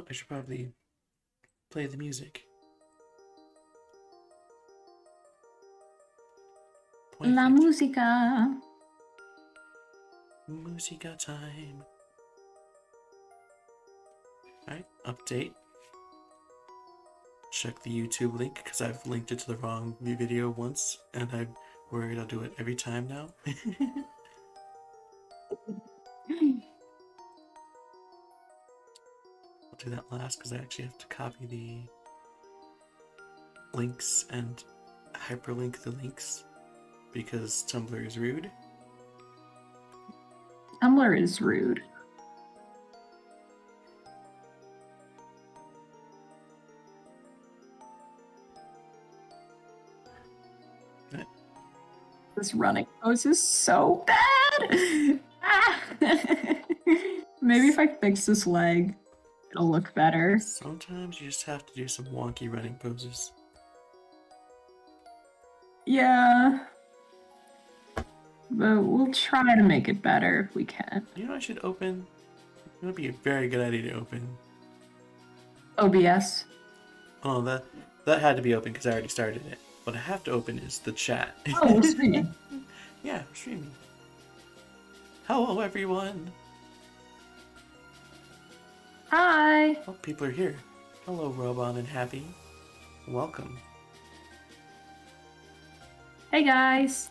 Oh, I should probably play the music. Point La victory. música. Musica time. Alright, update. Check the YouTube link because I've linked it to the wrong video once and I'm worried I'll do it every time now. I'll do that last because I actually have to copy the links and hyperlink the links because Tumblr is rude. Tumblr is rude. This running pose is so bad. Maybe if I fix this leg, it'll look better. Sometimes you just have to do some wonky running poses. Yeah. But we'll try to make it better if we can. You know, I should open. It would be a very good idea to open. OBS. Oh, that had to be open because I already started it. What I have to open is the chat. Oh, we're streaming. Yeah, we're streaming. Hello, everyone. Hi. Oh, people are here. Hello, Robon and Happy. Welcome. Hey, guys.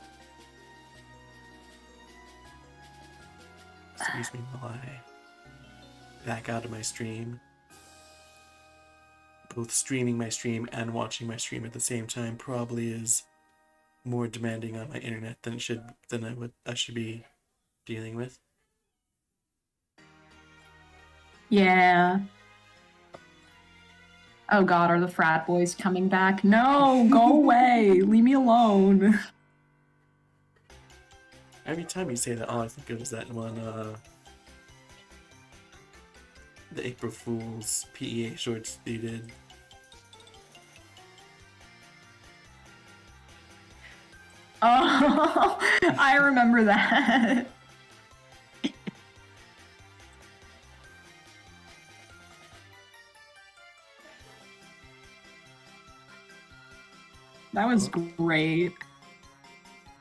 Excuse me while I back out of my stream. Both streaming my stream and watching my stream at the same time probably is more demanding on my internet than I should be dealing with. Yeah. Oh god, are the frat boys coming back? No, go away. Leave me alone. Every time you say that, all I think of is that one, the April Fool's PEA shorts you did. Oh, I remember that. That was great.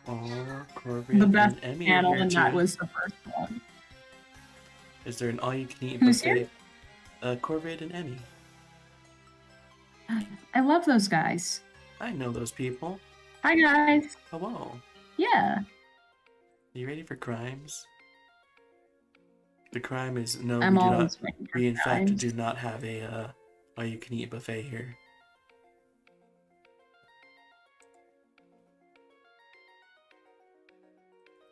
Oh, Corvette The best and Emmy channel, are here and that too. was the first one. Is there an all-you-can-eat Who's buffet? Corvette and Emmy. I love those guys. I know those people. Hi, guys. Hello. Yeah. You ready for crimes? The crime is no, I'm we do not. always ready for We in fact crimes. do not have a all-you-can-eat buffet here.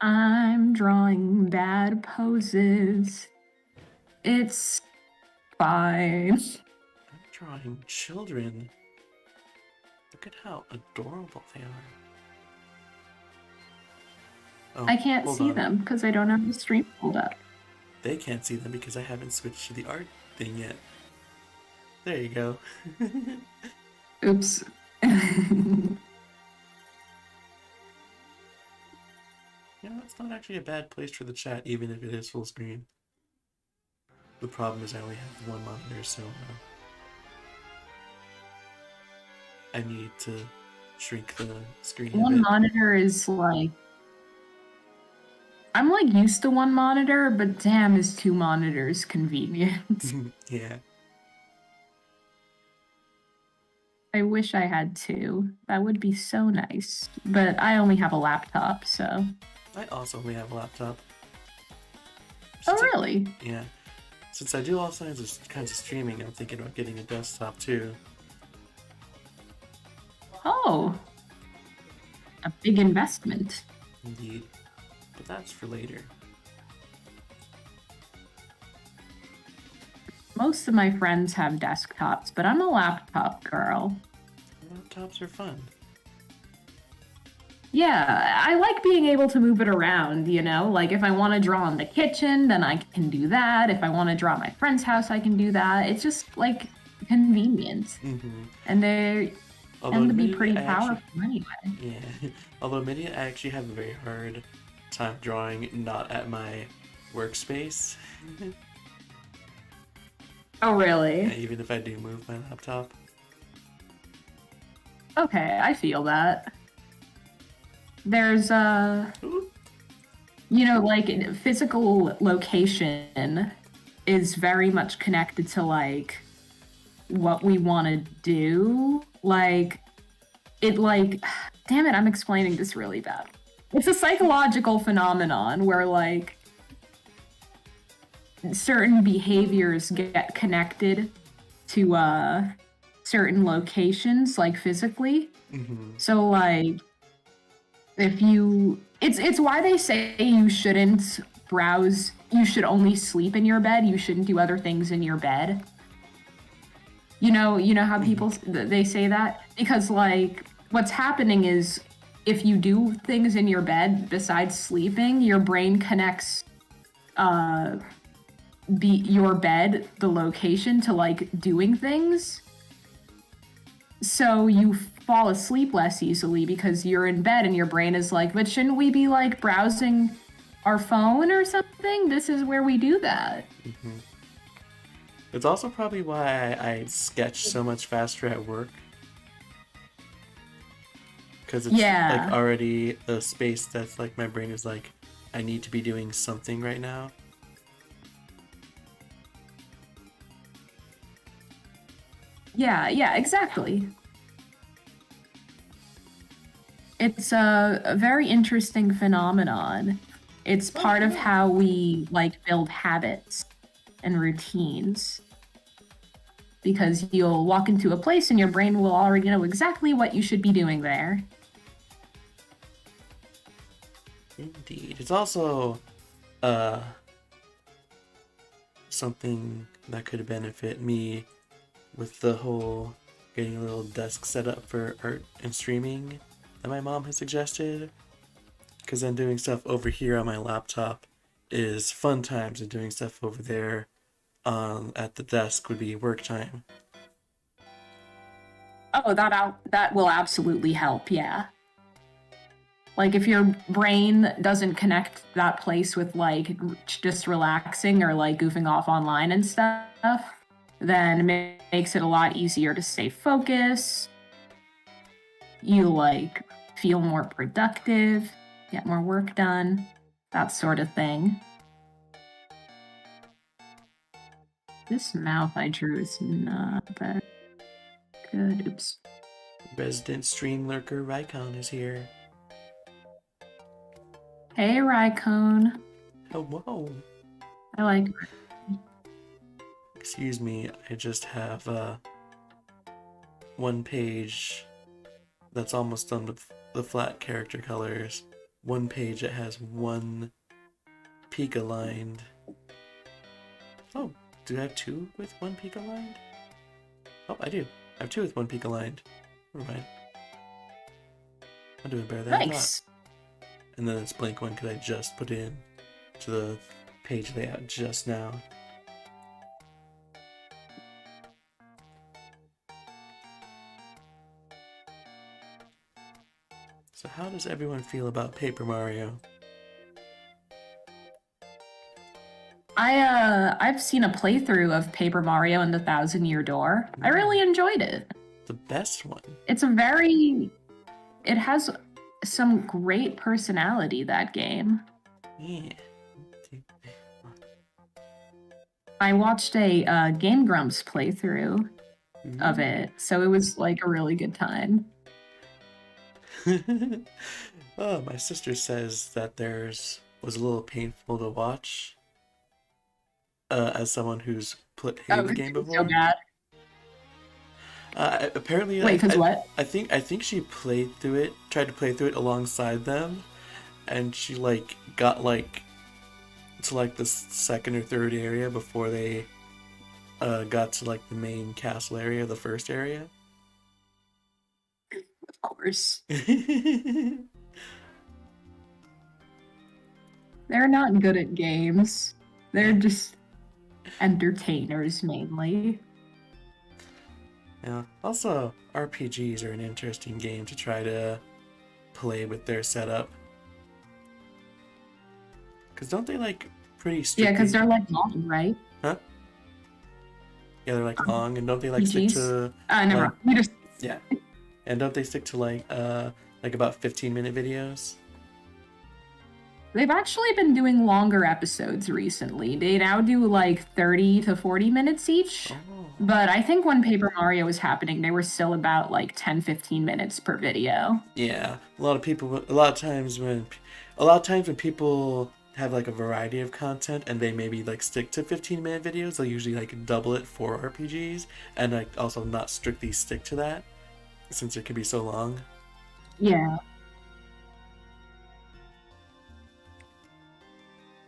I'm drawing bad poses. It's fine. I'm drawing children. Look at how adorable they are. Oh, I can't hold see on. them because I don't have the stream pulled up. They can't see them because I haven't switched to the art thing yet. There you go. Oops. You know, it's not actually a bad place for the chat, even if it is full screen. The problem is I only have one monitor, so I need to shrink the screen a One bit. monitor is like... I'm like used to one monitor, but damn, is two monitors convenient. Yeah. I wish I had two. That would be so nice. But I only have a laptop, so... I also only have a laptop. Oh, Since really? Yeah. Since I do all kinds of streaming, I'm thinking about getting a desktop too. Oh. A big investment. Indeed. But that's for later. Most of my friends have desktops, but I'm a laptop girl. Laptops are fun. Yeah, I like being able to move it around, you know? Like, if I want to draw in the kitchen, then I can do that. If I want to draw at my friend's house, I can do that. It's just, like, convenient. Mm-hmm. And they tend to be pretty powerful anyway. Yeah. Although admittedly, I actually have a very hard time drawing not at my workspace. Oh, Yeah, really? even if I do move my laptop. Okay, I feel that. There's Ooh. like physical location is very much connected to like what we want to do. Like it like damn it, I'm explaining this really bad. It's a psychological phenomenon where like certain behaviors get connected to certain locations like physically. Mm-hmm. So like if you it's why they say you shouldn't browse, you should only sleep in your bed, you shouldn't do other things in your bed. You know how Mm-hmm. people they say that because like what's happening is if you do things in your bed besides sleeping, your brain connects uh your bed, the location to like doing things. So you fall asleep less easily because you're in bed and your brain is like, but shouldn't we be like browsing our phone or something? This is where we do that. Mm-hmm. It's also probably why I sketch so much faster at work. Because it's like Yeah. already a space that's like my brain is like, I need to be doing something right now. Yeah, yeah, exactly. It's a very interesting phenomenon. It's Oh, part of cool. how we like build habits and routines because you'll walk into a place and your brain will already know exactly what you should be doing there. Indeed. It's also uh something that could benefit me with the whole getting a little desk set up for art and streaming that my mom has suggested. Because then doing stuff over here on my laptop is fun times, and doing stuff over there at the desk would be work time. Oh, that will absolutely help. Yeah. Like if your brain doesn't connect that place with like just relaxing or like goofing off online and stuff, then it makes it a lot easier to stay focused. You like feel more productive, get more work done, that sort of thing. This mouth I drew is not that good. Oops. Resident stream lurker Rycon is here. Hey, Rycone. Hello. I like. Excuse me, I just have one page that's almost done with the flat character colors. One page that has one peak aligned. Oh, do I have two with one peak aligned? Oh, I do. I have two with one peak aligned. Never mind. I'm doing better than I thought. Nice. And then this blank one because I just put in to the page layout just now. So how does everyone feel about Paper Mario? I've seen a playthrough of Paper Mario and the Thousand Year Door. I really enjoyed it. The best one. It's it has some great personality, that game. Yeah. I watched a Game Grumps playthrough of it, so it was like a really good time. Oh, my sister says that theirs was a little painful to watch. As someone who's played Oh, the game so before. bad. Apparently, Wait, because what? I think she played through it, tried to play through it alongside them, and she like got like to like the second or third area before they got to like the main castle area, the first area. Of course. They're not good at games. They're just entertainers mainly. Yeah. Also, RPGs are an interesting game to try to play with their setup. Cause don't they like pretty Yeah, because strictly? they're like long, right? Huh? Yeah, they're like long, and don't they like stick PGs. to Never like mind. We just yeah, and don't they stick to like about 15-minute videos? They've actually been doing longer episodes recently. They now do like 30 to 40 minutes each. Oh, But I think when Paper Mario was happening, they were still about like 10, 15 minutes per video. yeah. A lot of times when people have like a variety of content and they maybe like stick to 15-minute videos, they'll usually like double it for RPGs and like also not strictly stick to that since it can be so long. Yeah.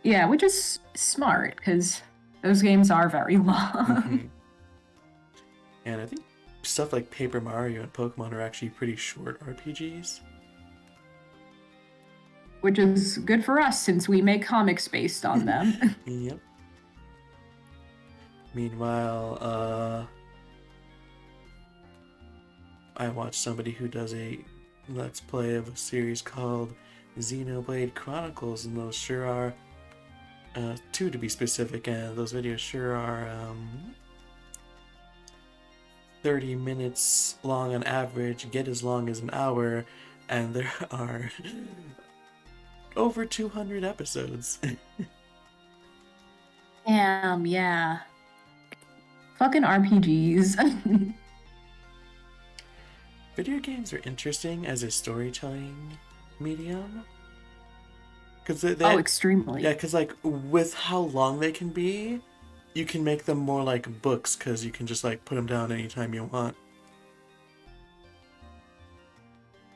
Yeah, which is smart because those games are very long. Hmm. And I think stuff like Paper Mario and Pokemon are actually pretty short RPGs. Which is good for us since we make comics based on them. Yep. Meanwhile, I watched somebody who does a let's play of a series called Xenoblade Chronicles, and those sure are two to be specific, and those videos sure are 30 minutes long on average, get as long as an hour, and there are over 200 episodes. Damn, yeah. Fucking RPGs. Video games are interesting as a storytelling medium. Because Oh, extremely. yeah, because like with how long they can be, you can make them more like books because you can just like put them down anytime you want.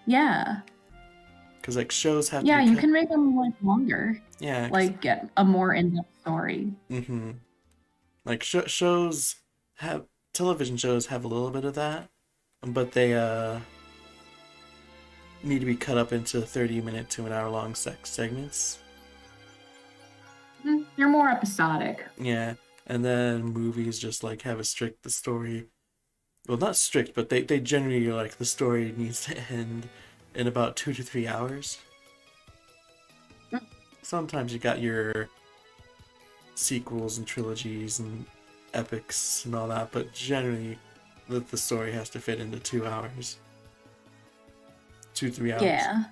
Yeah. Because like shows have to Yeah, be you cut. can make them like longer. Yeah. Like get a more in-depth story. Mm-hmm. Like shows have television shows have a little bit of that, but they need to be cut up into 30-minute to an hour long segments. They're more episodic. Yeah, and then movies just like have a strict the story. Well, not strict, but they generally like the story needs to end in about 2 to 3 hours. Mm. Sometimes you got your sequels and trilogies and epics and all that, but generally the story has to fit into 2 hours. 2, 3 hours. Yeah.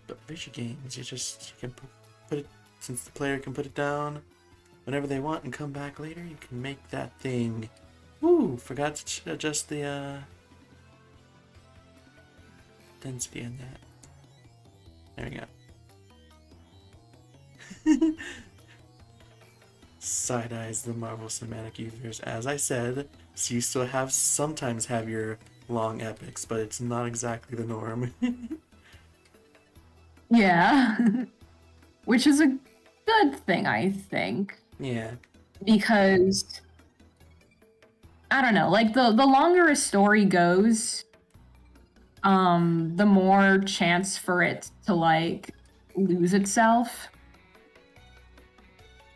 But video games, you can put it, since the player can put it down whenever they want and come back later, you can make that thing. Ooh, forgot to adjust the density on that. There we go. Side eyes the Marvel Cinematic Universe. As I said, so you still sometimes have your long epics, but it's not exactly the norm. Yeah. Which is a good thing, I think. Yeah. Because I don't know, like the longer a story goes, the more chance for it to like lose itself.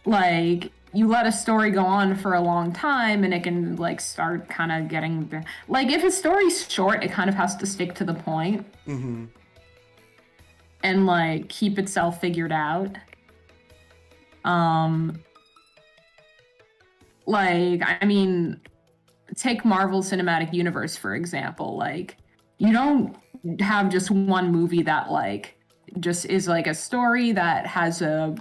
Like you let a story go on for a long time and it can like start kind of getting like if a story's short, it kind of has to stick to the point. Mm-hmm. And like keep itself figured out. Like I mean, take Marvel Cinematic Universe for example. Like you don't have just one movie that like just is like a story that has a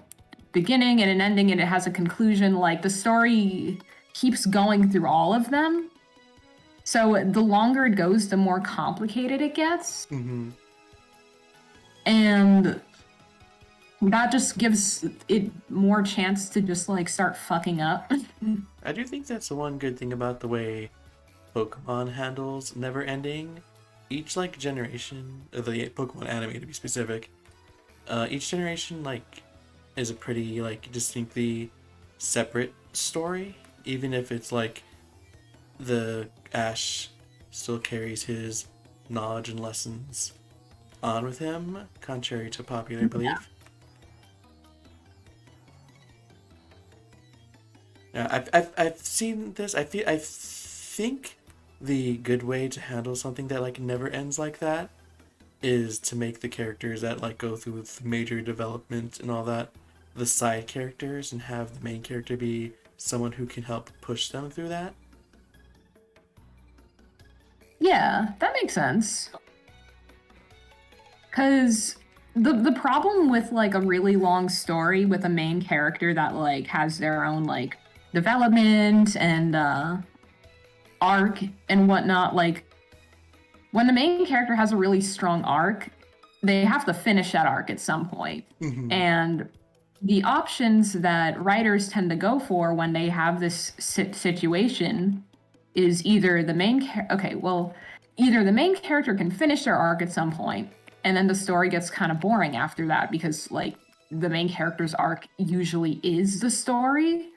beginning and an ending and it has a conclusion. Like the story keeps going through all of them. So the longer it goes, the more complicated it gets. Mm-hmm. And that just gives it more chance to just like start fucking up. I do think that's the one good thing about the way Pokemon handles never ending. Each like generation of the Pokemon anime to be specific, each generation like is a pretty like distinctly separate story, even if it's like the Ash still carries his knowledge and lessons on with him, contrary to popular belief. Yeah, I've seen this. I think the good way to handle something that like never ends like that is to make the characters that like go through major development and all that the side characters and have the main character be someone who can help push them through that. Yeah, that makes sense. Because the problem with like a really long story with a main character that like has their own like development and arc and whatnot, like when the main character has a really strong arc, they have to finish that arc at some point. And the options that writers tend to go for when they have this situation is either the main either the main character can finish their arc at some point, and then the story gets kind of boring after that because like the main character's arc usually is the story.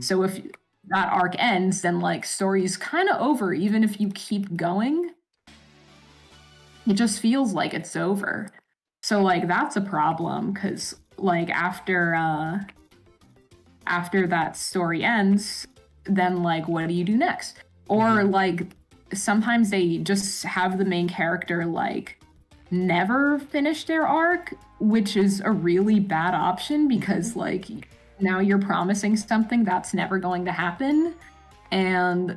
So if that arc ends, then like story's kind of over even if you keep going. It just feels like it's over. So like that's a problem because like after that story ends, then like what do you do next? Or like sometimes they just have the main character like never finish their arc, which is a really bad option because like now you're promising something that's never going to happen, and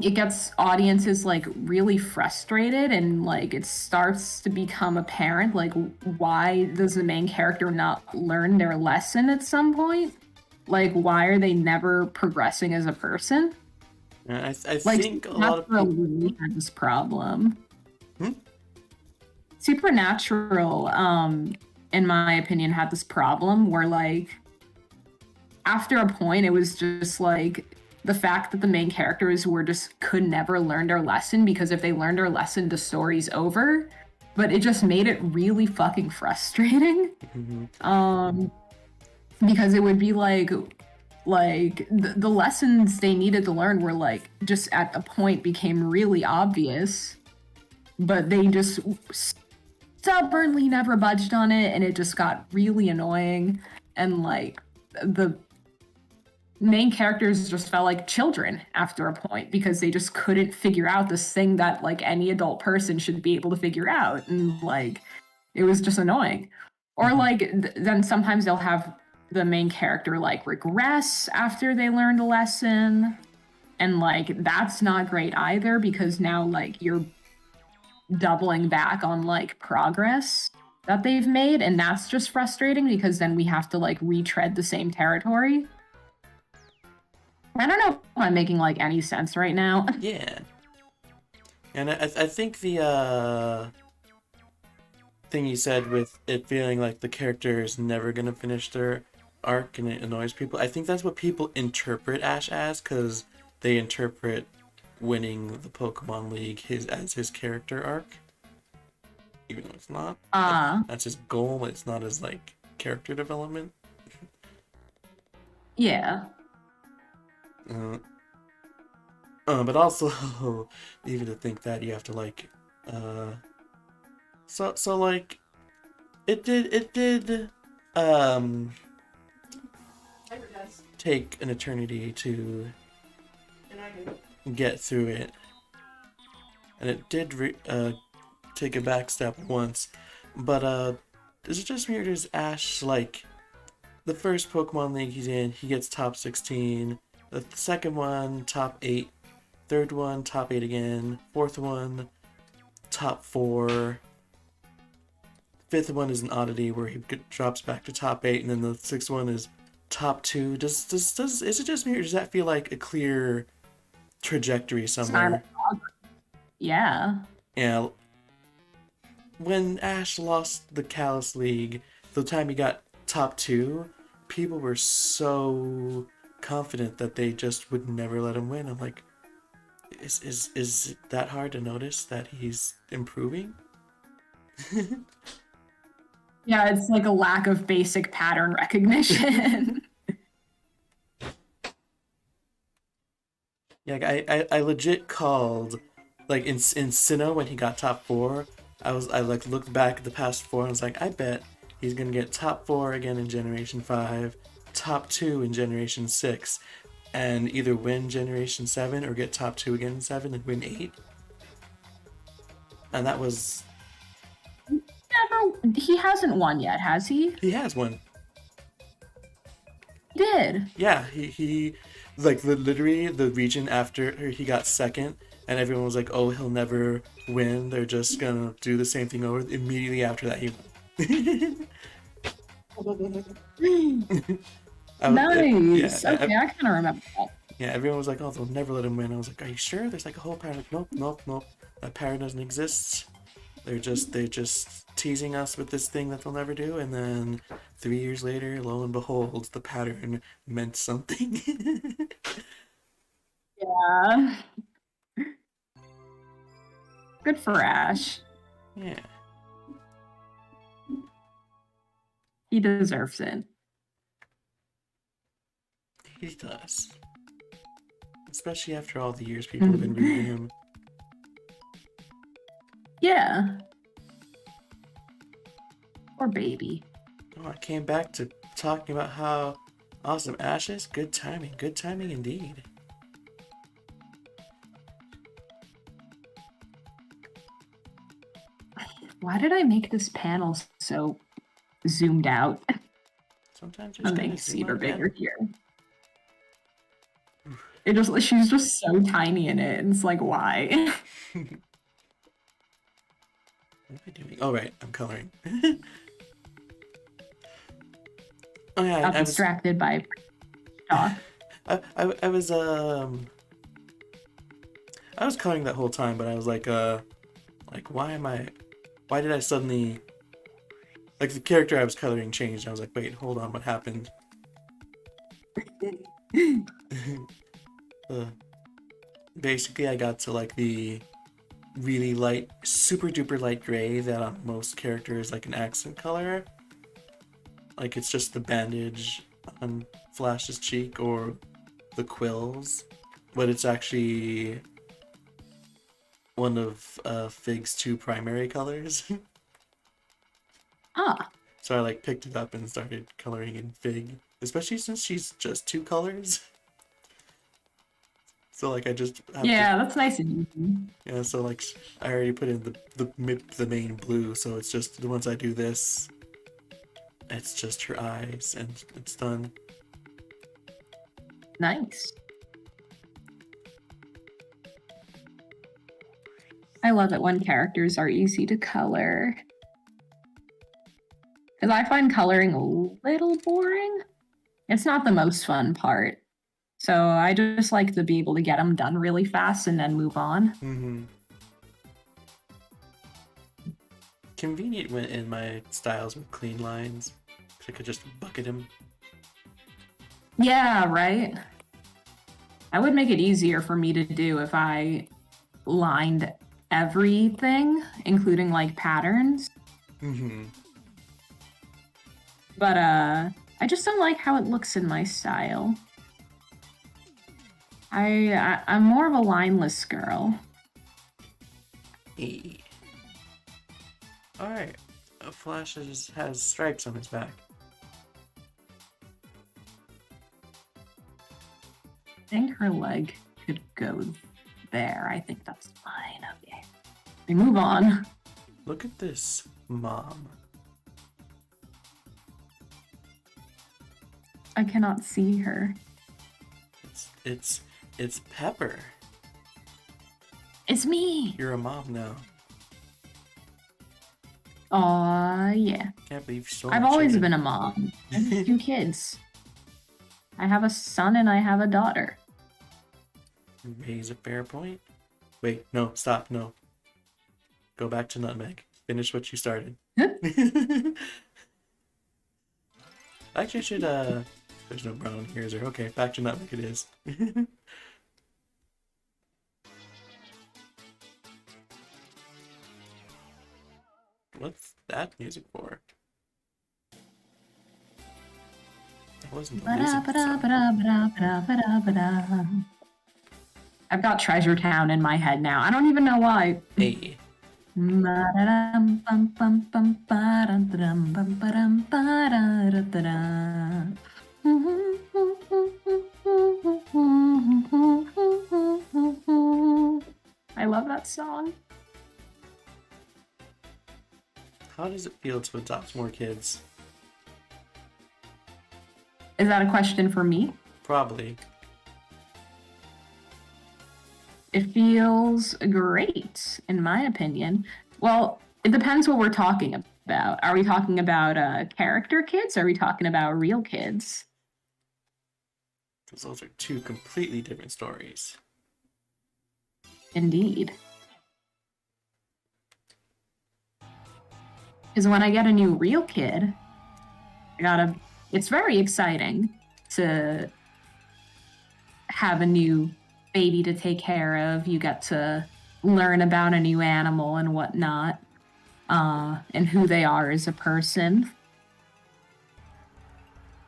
it gets audiences like really frustrated, and like it starts to become apparent like why does the main character not learn their lesson at some point? Like why are they never progressing as a person? I Like think a lot of Supernatural people. really had this problem. Hmm? Supernatural, in my opinion, had this problem where like after a point it was just like the fact that the main characters were just could never learn their lesson, because if they learned their lesson, the story's over. But it just made it really fucking frustrating. Because it would be like the lessons they needed to learn were like just at a point became really obvious, but they just stubbornly never budged on it, and it just got really annoying. And like the main characters just felt like children after a point because they just couldn't figure out this thing that like any adult person should be able to figure out, and like it was just annoying. Or like then sometimes they'll have the main character like regress after they learned a lesson, and like that's not great either because now like you're doubling back on like progress that they've made, and that's just frustrating because then we have to like retread the same territory. I don't know if I'm making like any sense right now. Yeah, and I think the thing you said with it feeling like the character is never gonna finish their arc and it annoys people. I think that's what people interpret Ash as, because they interpret winning the Pokemon League as his character arc, even though it's not. That's his goal. It's not his like character development. Yeah. But also, even to think that you have to like, so like, it did, take an eternity to get through it, and it did take a back step once, but is it just me or does Ash like the first Pokemon League he's in, he gets top 16, the second one top 8, third one top 8 again, fourth one top 4, fifth one is an oddity where he drops back to top 8, and then the sixth one is top 2. Does is it just me or does that feel like a clear trajectory somewhere? Yeah. Yeah. When Ash lost the Kalos League, the time he got top 2, people were so confident that they just would never let him win. I'm like, is it that hard to notice that he's improving? Yeah, it's like a lack of basic pattern recognition. Yeah, I legit called, like in Sinnoh when he got top 4. I like looked back at the past 4 and I was like, I bet he's gonna get top 4 again in Generation 5, top 2 in Generation 6, and either win Generation 7 or get top 2 again in 7 and win 8. And that was... He hasn't won yet, has he? He has won. Did. Yeah, he like literally the region after he got second, and everyone was like, "Oh, he'll never win. They're just gonna do the same thing over." Immediately after that, he won. Nice. Okay, I kind of remember that. yeah. Everyone was like, "Oh, they'll never let him win." I was like, "Are you sure?" There's like a whole pattern. Like, nope, nope, nope. That pattern doesn't exist. They're just teasing us with this thing that they'll never do, and then 3 years later, lo and behold, the pattern meant something. Yeah. Good for Ash. yeah. He deserves it. He does. Especially after all the years people have been rooting him. Yeah. Poor baby. Oh, I came back to talking about how awesome Ash is. Good timing indeed. Why did I make this panel so zoomed out? Sometimes I'm just making gotta zoom Cedar out bigger that. here. She's just so tiny in it. And it's like, why? What am I doing? Oh right, I'm coloring. oh yeah, Got distracted by talk. I was I was coloring that whole time, but I was like why did I suddenly like the character I was coloring changed. I was like, wait, hold on, what happened? Basically I got to like the really light, super duper light gray that on most characters like an accent color. Like it's just the bandage on Flash's cheek or the quills, but it's actually one of Fig's two primary colors. Ah. So I like picked it up and started coloring in Fig, especially since she's just two colors. So like I just have Yeah, that's nice and easy. yeah. So like I already put in the main blue, so it's just once I do this, it's just her eyes and it's done. Nice. I love it when characters are easy to color. Because I find coloring a little boring. It's not the most fun part. So I just like to be able to get them done really fast and then move on. Mm-hmm. Convenient when in my styles with clean lines. I could just bucket him. Yeah, right? That would make it easier for me to do if I lined everything, including like patterns. Mm-hmm. But I just don't like how it looks in my style. I'm more of a lineless girl. Hey. Alright. Flash has stripes on his back. I think her leg could go there. I think that's fine. Okay. We move on. Look at this, Mom. I cannot see her. It's Pepper. It's me. You're a mom now. Aw, yeah. Can't believe so I've always been a mom. I have 2 kids. I have a son and I have a daughter. Raise a fair point. Wait, no, stop, no. Go back to Nutmeg. Finish what you started. Actually, I should, there's no brown here, is there? Okay, back to Nutmeg it is. What's that music for? That wasn't the music song. I've got Treasure Town in my head now. I don't even know why. Hey. I love that song. How does it feel to adopt more kids? Is that a question for me? Probably. It feels great, in my opinion. Well, it depends what we're talking about. Are we talking about character kids? Are we talking about real kids? Because those are two completely different stories. Indeed. Because when I get a new real kid, it's very exciting to have a new baby to take care of. You get to learn about a new animal and whatnot, and who they are as a person.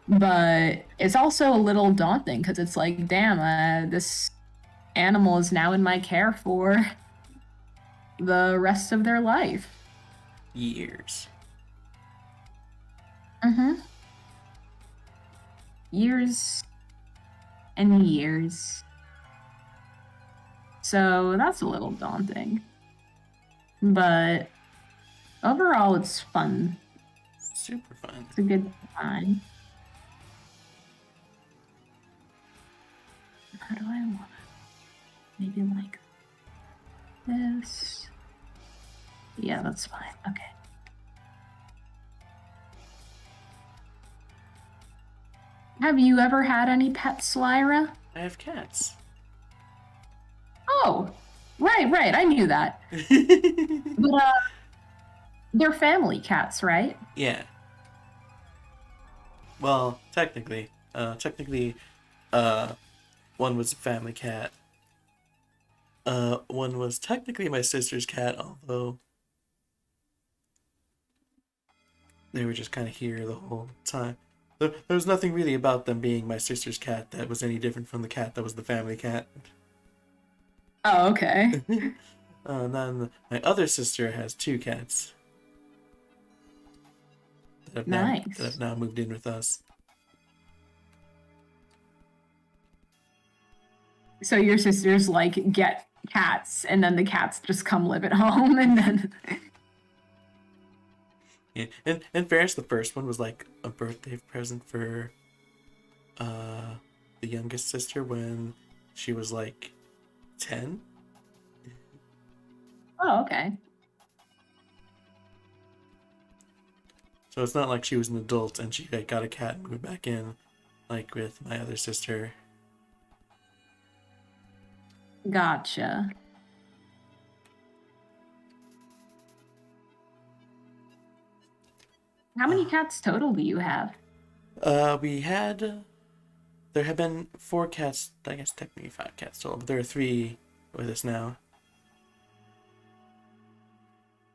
But it's also a little daunting because it's like, damn, this animal is now in my care for the rest of their life. Years. Mm-hmm. Years and years. So that's a little daunting. But overall, it's fun. Super fun. It's a good time. How do I want it? Maybe like this. Yeah, that's fine. Okay. Have you ever had any pets, Lyra? I have cats. Oh, right. I knew that. But they're family cats, right? Yeah. Well, technically, one was a family cat. One was technically my sister's cat, although they were just kind of here the whole time. There was nothing really about them being my sister's cat that was any different from the cat that was the family cat. Oh, okay. Then my other sister has two cats that Nice. have now moved in with us. So your sisters like get cats, and then the cats just come live at home, and then. Yeah, and in fairness, the first one was like a birthday present for the youngest sister when she was like 10. Oh, okay. So it's not like she was an adult and she like, got a cat and moved back in, like with my other sister. Gotcha. How many cats total do you have? There have been 4 cats, I guess technically 5 cats total, but there are 3 with us now.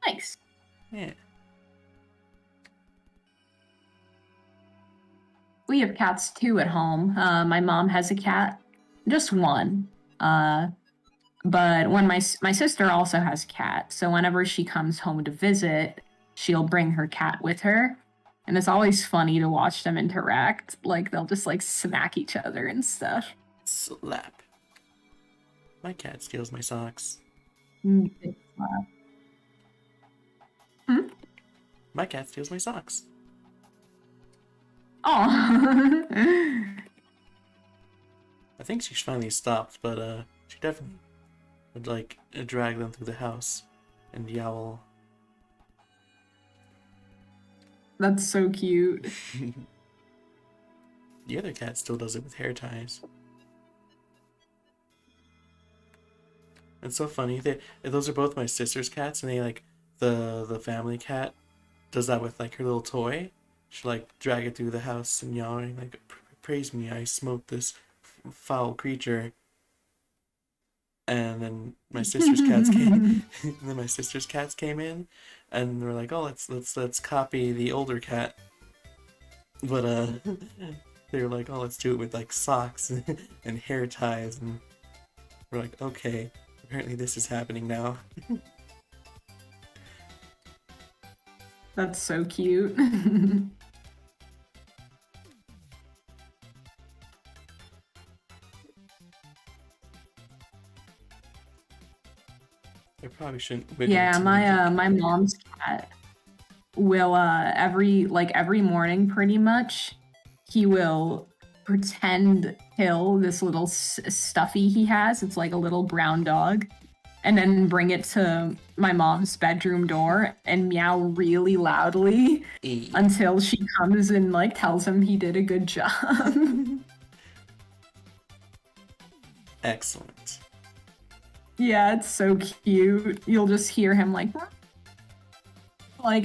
Nice. Yeah. We have cats too at home. My mom has a cat, just one. But when my sister also has a cat, so whenever she comes home to visit, she'll bring her cat with her, and it's always funny to watch them interact. Like they'll just like smack each other and stuff. Slap. My cat steals my socks. Hmm? My cat steals my socks. Oh. I think she's finally stopped, but she definitely would like drag them through the house and yowl. That's so cute. The other cat still does it with hair ties. It's so funny. Those are both my sister's cats, and they like the family cat does that with like her little toy. She like drag it through the house and yawning like, "Praise me, I smote this foul creature." And then my sister's cats came. And then my sister's cats came in, and we're like, "Oh, let's copy the older cat." But they were like, "Oh, let's do it with like socks and hair ties," and we're like, "Okay, apparently this is happening now." That's so cute. I probably shouldn't wiggle Yeah, too much. my mom's cat will every morning pretty much he will pretend kill this little stuffy he has. It's like a little brown dog. And then bring it to my mom's bedroom door and meow really loudly until she comes and like tells him he did a good job. Excellent. Yeah, it's so cute. You'll just hear him like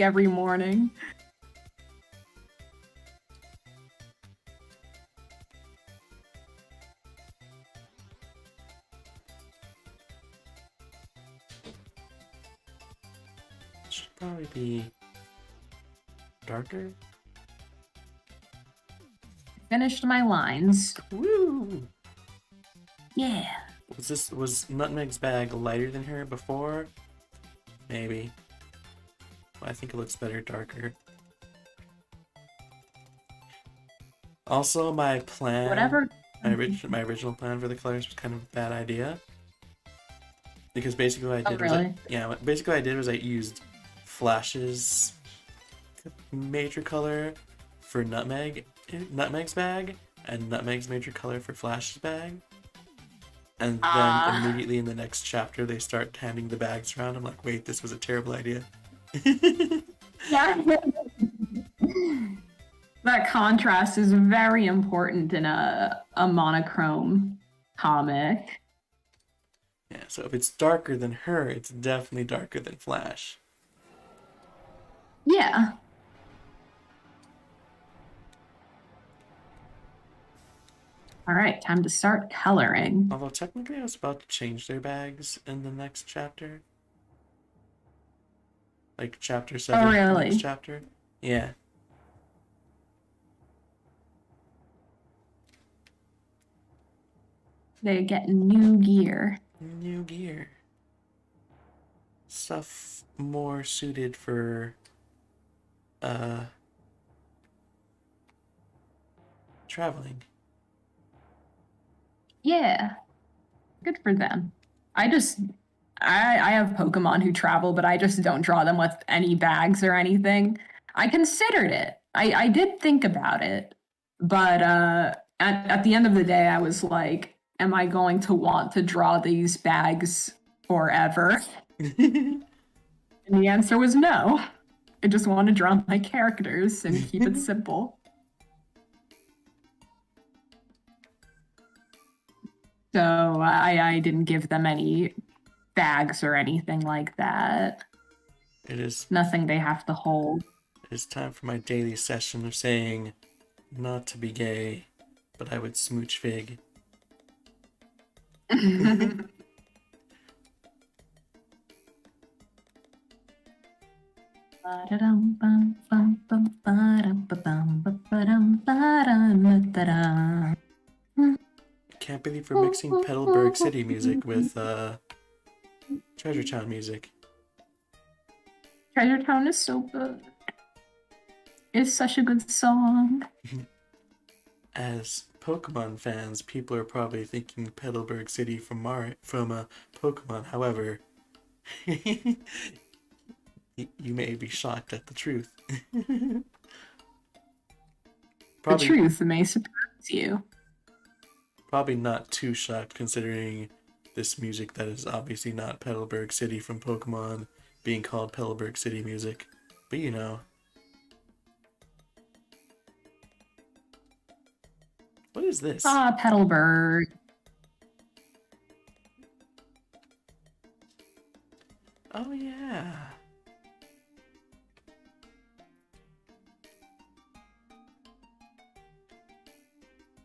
every morning. Should probably be darker. Finished my lines. Woo! Yeah. Was Nutmeg's bag lighter than her before? Maybe. I think it looks better darker. Also, my plan, Whatever. my original plan for the colors was kind of a bad idea. Because basically what I did basically what I did was I used Flash's major color for Nutmeg's bag, and Nutmeg's major color for Flash's bag. And then immediately in the next chapter, they start handing the bags around. I'm like, wait, this was a terrible idea. Yeah. That contrast is very important in a monochrome comic. Yeah, so if it's darker than her, it's definitely darker than Flash. Yeah. All right, time to start coloring. Although technically I was about to change their bags in the next chapter. Like chapter 7. Oh, really? Next chapter. Yeah. They're getting new gear. New gear. Stuff more suited for traveling. Yeah. Good for them. I have Pokemon who travel, but I just don't draw them with any bags or anything. I considered it. I did think about it. But at the end of the day, I was like, am I going to want to draw these bags forever? And the answer was no. I just want to draw my characters and keep it simple. So I didn't give them any bags or anything like that. It is nothing they have to hold. It is time for my daily session of saying, not to be gay, but I would smooch Fig. Can't believe we're mixing Petalburg City music with Treasure Town music. Treasure Town is so good. It's such a good song. As Pokemon fans, people are probably thinking Petalburg City from Pokemon. However, you may be shocked at the truth. The truth may surprise you. Probably not too shocked considering this music that is obviously not Petalburg City from Pokemon being called Petalburg City music. But you know. What is this? Petalburg. Oh yeah.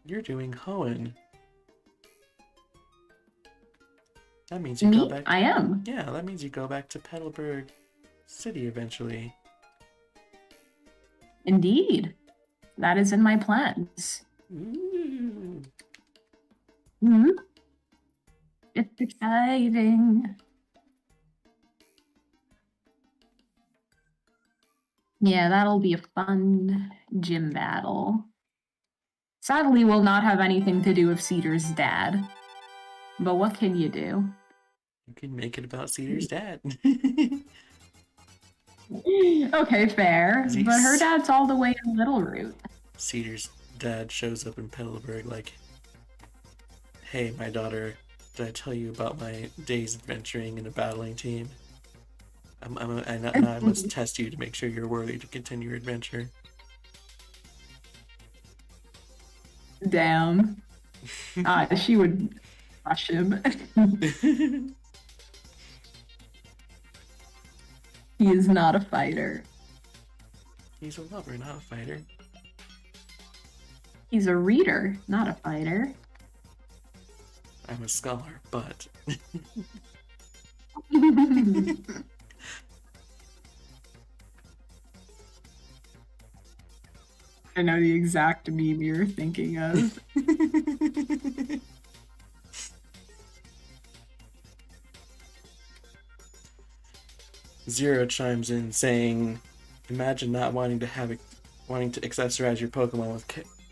You're doing Hoenn. That means you go back. I am. Yeah, that means you go back to Petalburg City eventually. Indeed. That is in my plans. Ooh. Hmm? It's exciting. Yeah, that'll be a fun gym battle. Sadly, we'll not have anything to do with Cedar's dad. But what can you do? You can make it about Cedar's dad. Okay, fair. But her dad's all the way in Littleroot. Cedar's dad shows up in Petalburg like, "Hey, my daughter, did I tell you about my days adventuring in a battling team? Now I must test you to make sure you're worthy to continue your adventure." Damn. She would crush him. He is not a fighter. He's a lover, not a fighter. He's a reader, not a fighter. I'm a scholar, but I know the exact meme you're thinking of. Zero chimes in saying, "Imagine not wanting to accessorize your Pokemon with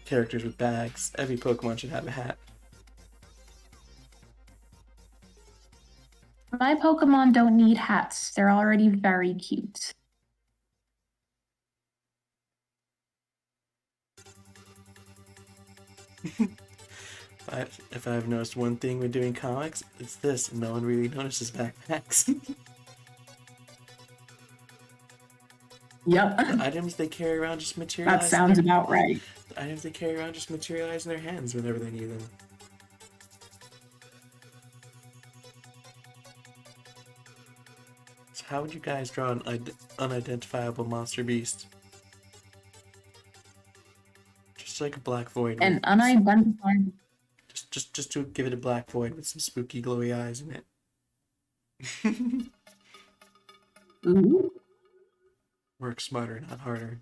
characters with bags. Every Pokemon should have a hat." My Pokemon don't need hats. They're already very cute. If I've noticed one thing when doing comics, it's this: no one really notices backpacks. Yep. The items they carry around just materialize. That sounds about right. The items they carry around just materialize in their hands whenever they need them. So how would you guys draw an unidentifiable monster beast? Just like a black void. An unidentified. Just to give it a black void with some spooky glowy eyes in it. Ooh. Work smarter, not harder.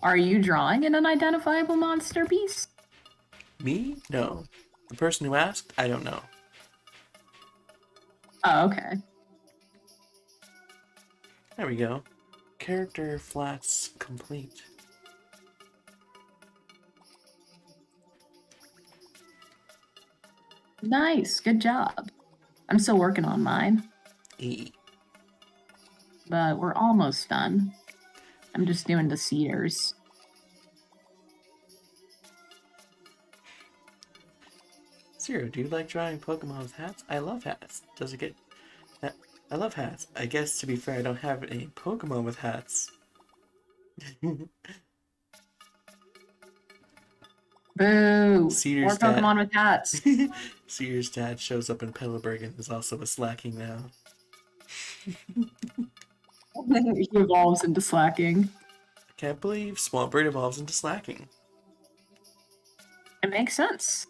Are you drawing an unidentifiable monster beast? Me? No. The person who asked? I don't know. Oh, okay. There we go. Character flats complete. Nice. Good job. I'm still working on mine, but we're almost done. I'm just doing the cedars. Zero, do you like drawing Pokemon with hats? I love hats. Does it get... I love hats. I guess, to be fair, I don't have any Pokemon with hats. Boo! Cedar's More Pokemon with hats. Cedar's dad shows up in Petalburg and is also a slacking now. He evolves into slacking. I can't believe Swampert evolves into slacking. It makes sense.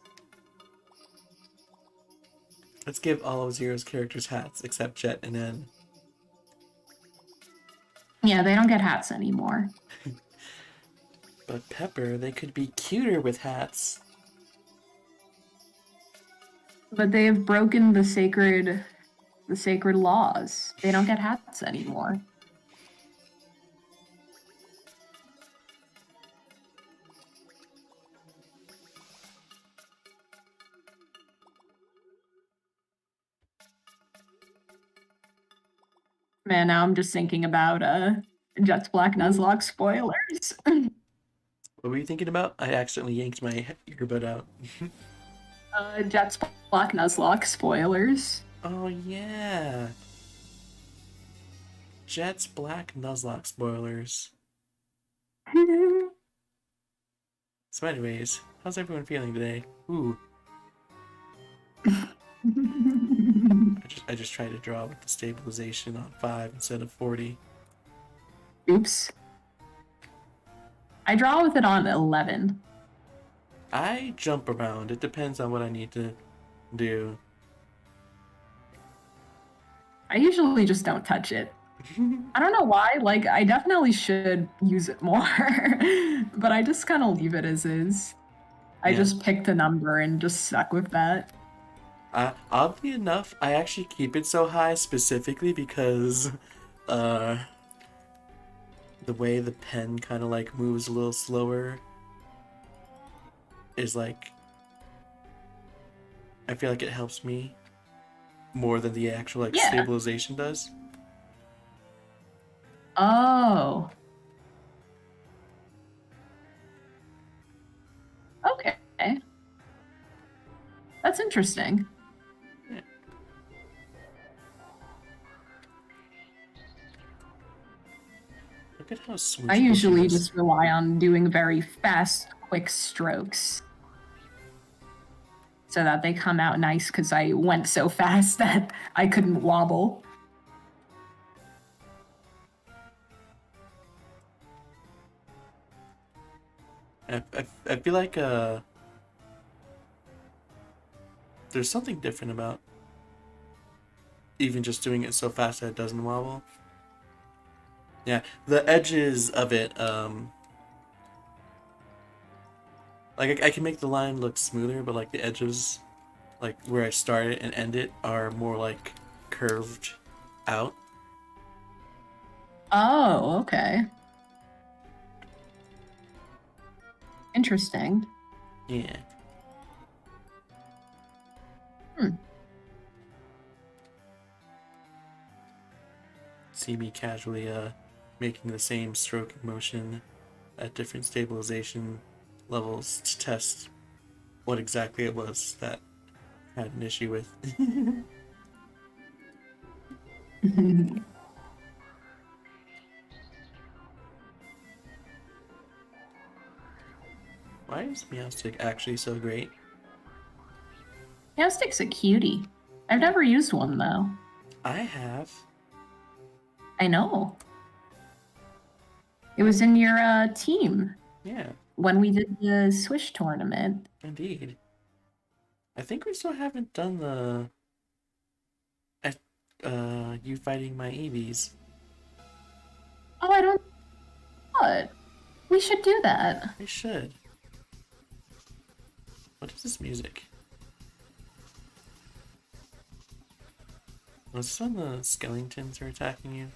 Let's give all of Zero's characters hats, except Jet and N. Yeah, they don't get hats anymore. But Pepper, they could be cuter with hats. But they have broken the sacred laws. They don't get hats anymore. Man, now I'm just thinking about Jet's Black Nuzlocke spoilers. What were you thinking about? I accidentally yanked my earbud out. Jet's Black Nuzlocke spoilers. Oh yeah. Jet's Black Nuzlocke spoilers. So anyways, how's everyone feeling today? Ooh. I just tried to draw with the stabilization on 5 instead of 40. Oops. I draw with it on 11. I jump around. It depends on what I need to do. I usually just don't touch it. I don't know why. Like, I definitely should use it more, but I just kind of leave it as is. I just picked a number and just stuck with that. Oddly enough, I actually keep it so high specifically because the way the pen kind of like moves a little slower is like, I feel like it helps me more than the actual like stabilization does. Oh. Okay. That's interesting. Yeah. Look at how I smoochable she usually is. just rely on doing very fast, quick strokes so that they come out nice because I went so fast that I couldn't wobble. I feel like there's something different about even just doing it so fast that it doesn't wobble. Yeah, the edges of it, like I can make the line look smoother, but like the edges, like where I start it and end it, are more like curved out. Oh, okay. Interesting. Yeah. Hmm. See me casually making the same stroke motion at different stabilization levels to test what exactly it was that I had an issue with. Why is Meowstick actually so great? Stick's a cutie. I've never used one though. I have. I know. It was in your team Yeah, when we did the Swish tournament. indeed. I think we still haven't done the you fighting my Eevees. Oh, I don't know what. We should do that. I should. What is this music? Was this when the skeletons are attacking you?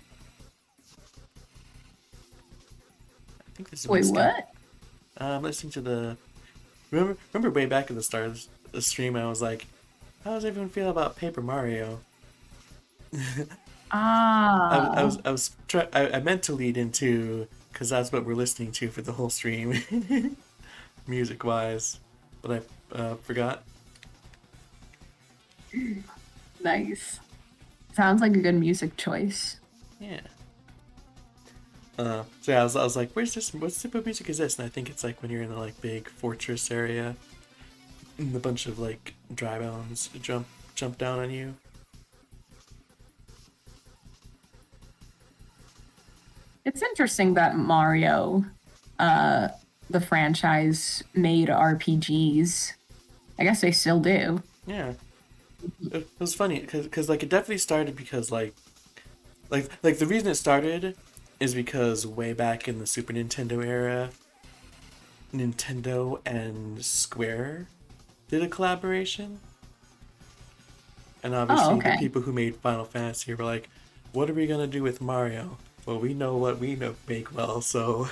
I think this is when Wait, what? I'm listening to the. Remember way back at the start of the stream, I was like, "How does everyone feel about Paper Mario?" Ah. I meant to lead into because that's what we're listening to for the whole stream, music wise, but I forgot. Nice. Sounds like a good music choice. Yeah. So yeah, I was like, "Where's this? What type of music is this?" And I think it's like when you're in the like big fortress area, and a bunch of like dry bones jump down on you. It's interesting that Mario, uh, the franchise, made RPGs. I guess they still do. Yeah, it was funny because like it definitely started because like the reason it started is because way back in the Super Nintendo era, Nintendo and Square did a collaboration, and Oh, obviously the okay. people who made Final Fantasy were like, "What are we gonna do with Mario?" Well, we know what we know make well, so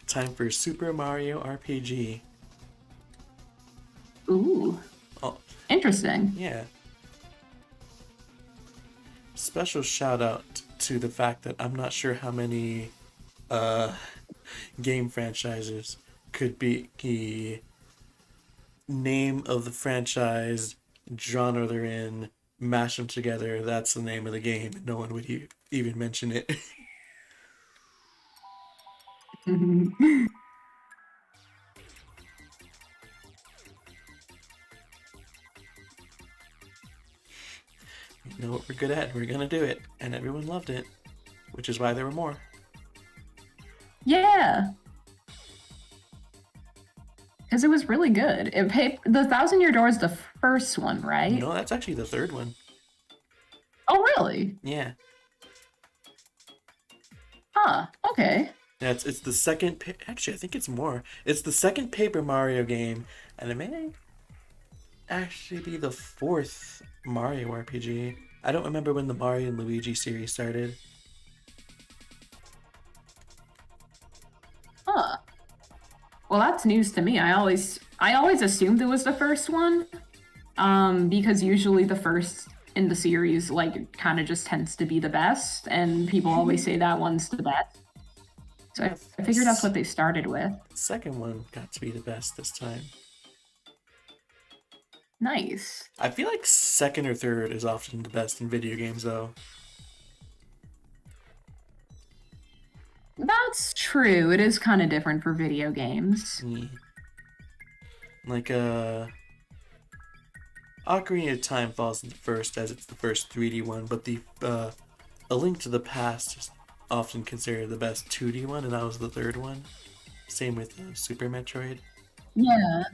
time for Super Mario RPG. Ooh, Oh, interesting. yeah. Special shout out to the fact that I'm not sure how many uh, game franchises could be the name of the franchise, genre they're in, mash them together. That's the name of the game. No one would even mention it. You know what we're good at. We're gonna do it, and everyone loved it, which is why there were more. Yeah, because it was really good. The Thousand Year Door is the first one, right? No, that's actually the third one. Oh, really? Yeah. Huh. Okay. Yeah, it's the second. Actually, I think it's more. It's the second Paper Mario game, and it may actually be the fourth Mario RPG. I don't remember when the Mario and Luigi series started. Huh. Well, that's news to me. I always assumed it was the first one, because usually the first in the series like kind of just tends to be the best, and people always say that one's the best. So I figured that's what they started with. The second one got to be the best this time. Nice. I feel like second or third is often the best in video games, though. That's true. It is kind of different for video games. Like, Ocarina of Time falls into first as it's the first 3D one, but the A Link to the Past is often considered the best 2D one, and that was the third one. Same with Super Metroid. Yeah.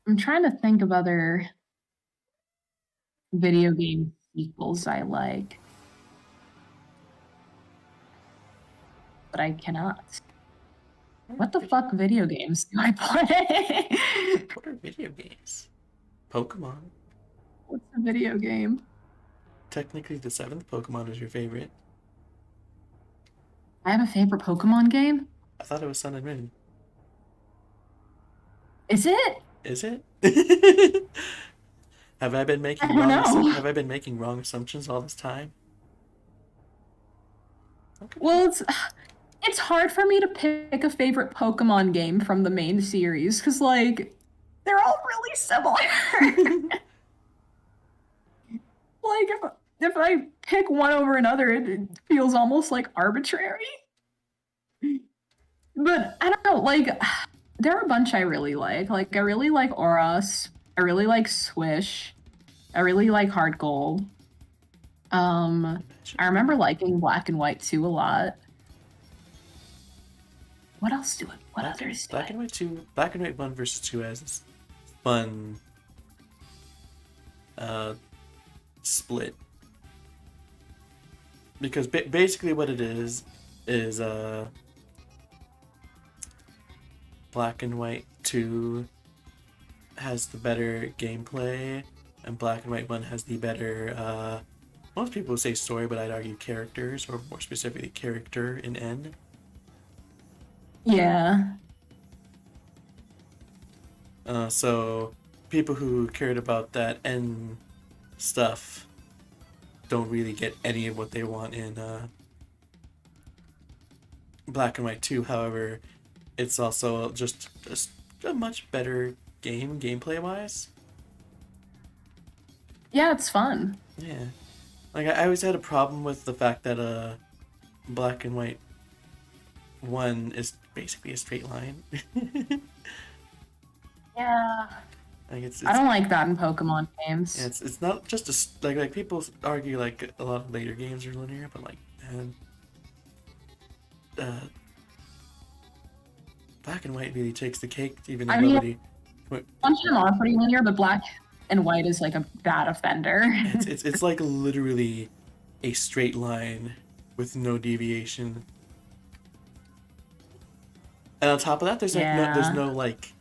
I'm trying to think of other video game sequels I like, but I cannot. What the fuck video games do I play? What are video games? Pokemon. What's a video game? Technically, the seventh Pokemon is your favorite. I have a favorite Pokemon game? I thought it was Sun and Moon. Is it? Is it? Have I been making I don't know. have I been making wrong assumptions all this time? Okay. Well, it's hard for me to pick a favorite Pokemon game from the main series because like they're all really similar. Like if I pick one over another, it feels almost like arbitrary. But I don't know, like there are a bunch I really like. Like I really like Oros. I really like Swish. I really like Heart Gold. I remember liking Black and White 2 a lot. What else do it? What others do Black and White 2, Black and White 1 versus 2 has this fun split. Because basically what it is Black and White 2 has the better gameplay, and Black and White 1 has the better, most people would say story, but I'd argue characters, or more specifically character in N. Yeah. So people who cared about that N stuff don't really get any of what they want in Black and White 2. However, it's also just a much better game, gameplay wise. Yeah, it's fun. Yeah. Like I always had a problem with the fact that Black and White 1 is basically a straight line. Yeah. Like it's I don't like that in Pokemon games. yeah, it's not just like people argue like a lot of later games are linear, but like man, Black and White really takes the cake, even though I mean, nobody. a bunch of them are pretty linear, but Black and White is like a bad offender. It's like literally a straight line with no deviation. And on top of that, there's no like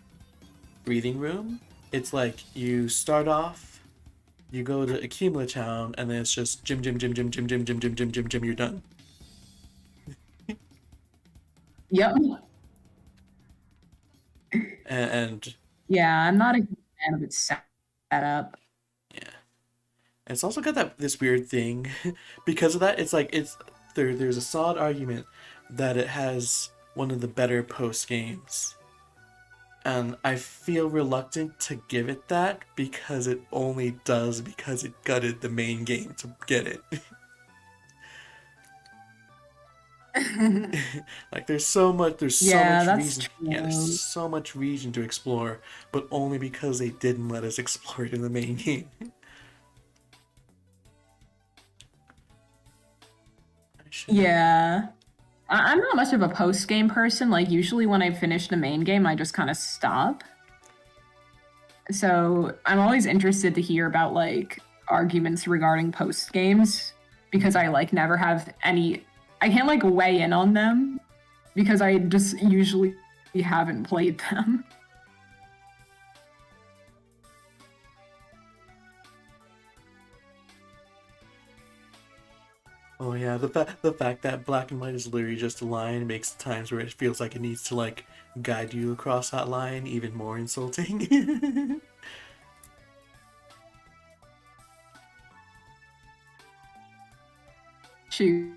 breathing room. It's like you start off, you go to Akimla Town, and then it's just gym, you're done. Yep. And Yeah, I'm not a fan of its setup. yeah, and it's also got this weird thing because of that. It's like there's a solid argument that it has one of the better post games. And I feel reluctant to give it that because it only does because it gutted the main game to get it. Like there's so much that's reason. true. Yeah, there's so much reason to explore, but only because they didn't let us explore it in the main game. Yeah. I'm not much of a post-game person. Like, usually when I finish the main game, I just kind of stop. So I'm always interested to hear about, like, arguments regarding post-games. Because I, like, never have any... I can't, like, weigh in on them. Because I just usually haven't played them. Oh yeah, the fact that Black and White is literally just a line makes times where it feels like it needs to like guide you across that line even more insulting. Shoot.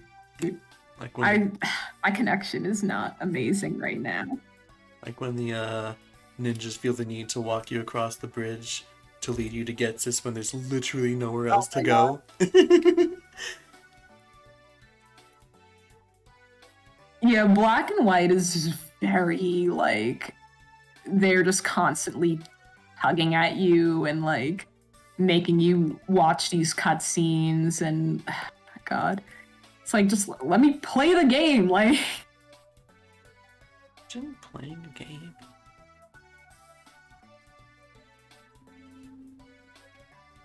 Like when My connection is not amazing right now. like when the ninjas feel the need to walk you across the bridge to lead you to Getsis when there's literally nowhere else to go. Yeah, black and white is just very like they're just constantly tugging at you and like making you watch these cutscenes and God, it's like just let me play the game. Like, Imagine playing a game.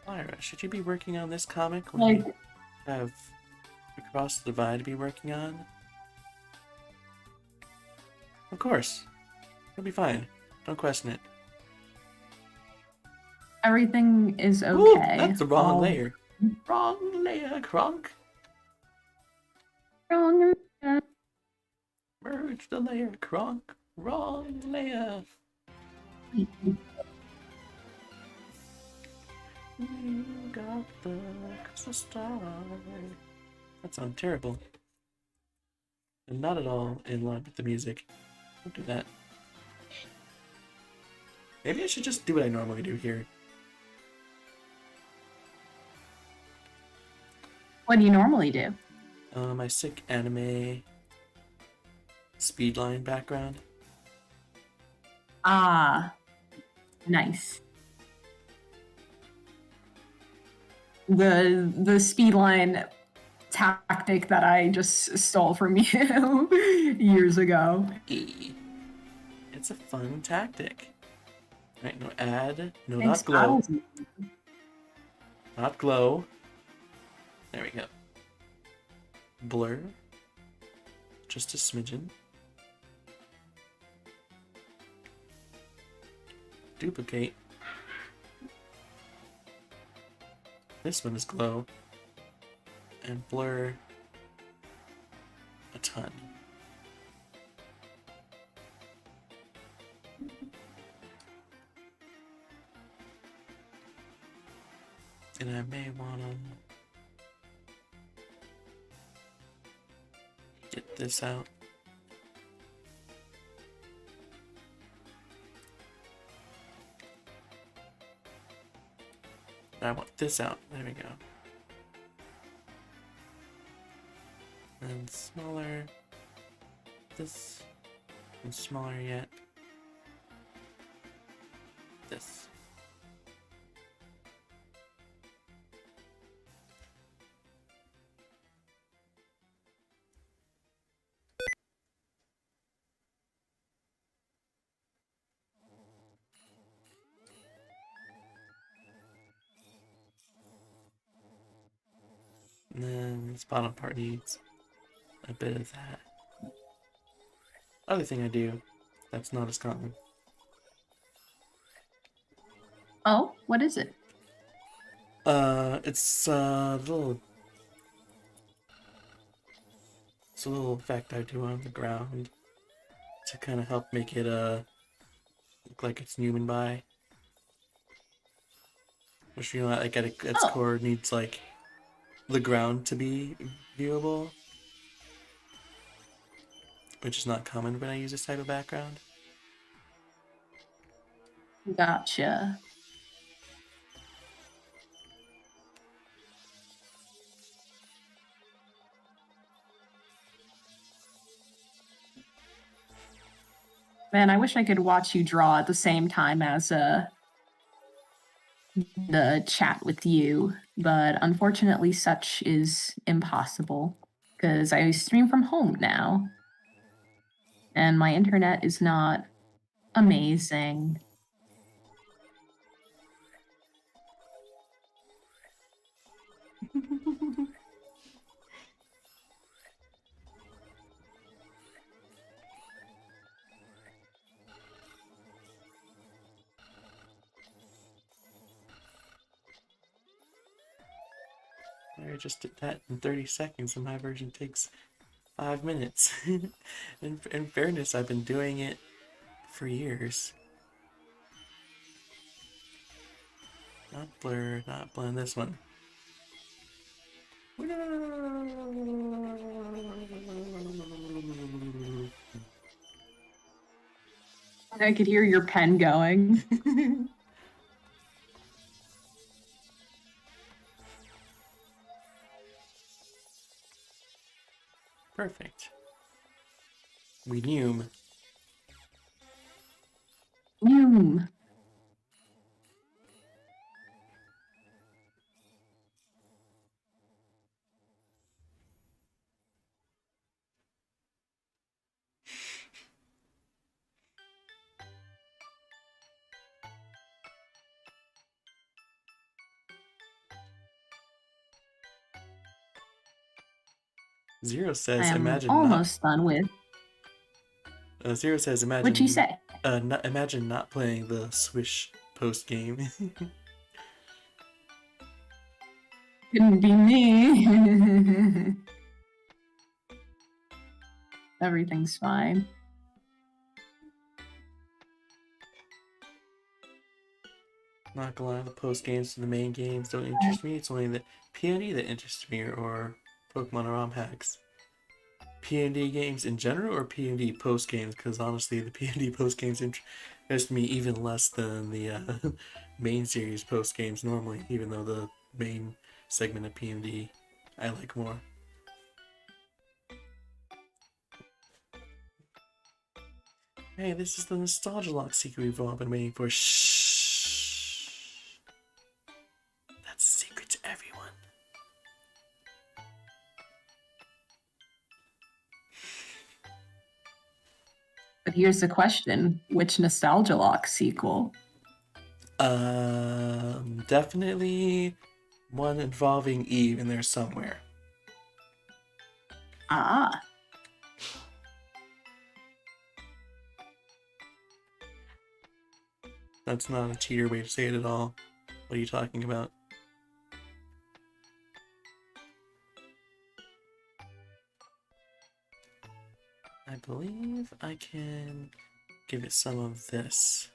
Lyra, should you be working on this comic when like you have Across the Divide to be working on? Of course. It'll be fine. Don't question it. everything is okay. Ooh, that's the wrong layer. Wrong layer, Kronk. Wrong. Merge the layer, Kronk. Wrong layer. You got the crystal star. That sounds terrible. And not at all in line with the music. Don't do that. Maybe I should just do what I normally do here. What do you normally do? My sick anime speedline background. Ah, nice. The speedline tactic that I just stole from you years ago. It's a fun tactic. Right, no add, no Thanks, not glow. Battles. Not glow. There we go. Blur. Just a smidgen. Duplicate. This one is glow. And blur a ton. And I may wanna get this out. I want this out. There we go. And smaller. This. And smaller yet. This. And then this bottom part needs a bit of that. Other thing I do that's not as common. Oh, what is it? It's a little effect I do on the ground to kind of help make it look like it's human by. Which, you know, like at its core needs like the ground to be viewable, which is not common when I use this type of background. Gotcha. Man, I wish I could watch you draw at the same time as the chat with you, but unfortunately such is impossible because I stream from home now and my internet is not amazing. I just did that in 30 seconds, and my version takes 5 minutes. In fairness, I've been doing it for years. Not blur, not blend, this one. I could hear your pen going. Perfect. We knew. Noom. Zero I says, am imagine not. almost done with. Zero says, imagine. What'd you say? Imagine not playing the Swish post game. Couldn't be me. Everything's fine. Not gonna lie, the post games to the main games don't interest me. It's only the PND that interests me, or Pokemon ROM hacks. PND games in general, or PND post games? Because honestly, the PND post games interest me even less than the main series post games normally. Even though the main segment of PND I like more. Hey, this is the Nostalgia Lock secret we've all been waiting for. Shh. That's a secret to everyone. But here's the question: which Nostalgia Lock sequel? Definitely one involving Eve in there somewhere. Ah. That's not a cheater way to say it at all. What are you talking about? I believe I can give it some of this.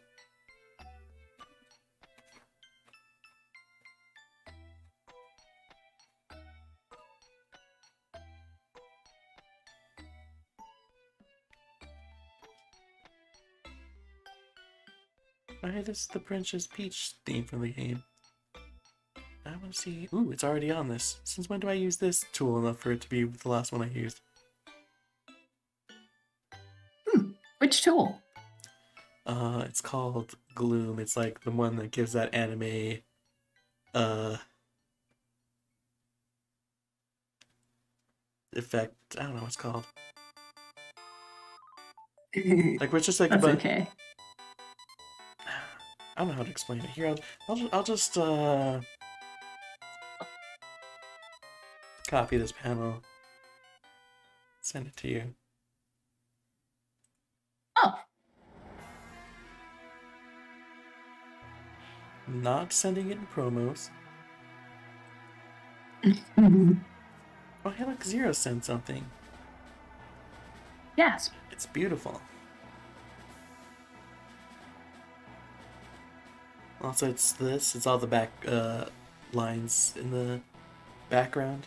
Alright, this is the Princess Peach theme from the game. I want to see... Ooh, it's already on this. Since when do I use this tool enough for it to be the last one I used? Which tool? It's called Gloom. It's like the one that gives that anime, effect. I don't know what it's called. Like, it's just like That's a bunch... okay. I don't know how to explain it. Here, I'll just copy this panel, send it to you. Oh. Not sending it in promos. Oh, hey, look, Zero sent something. Yes. It's beautiful. Also, it's all the back lines in the background.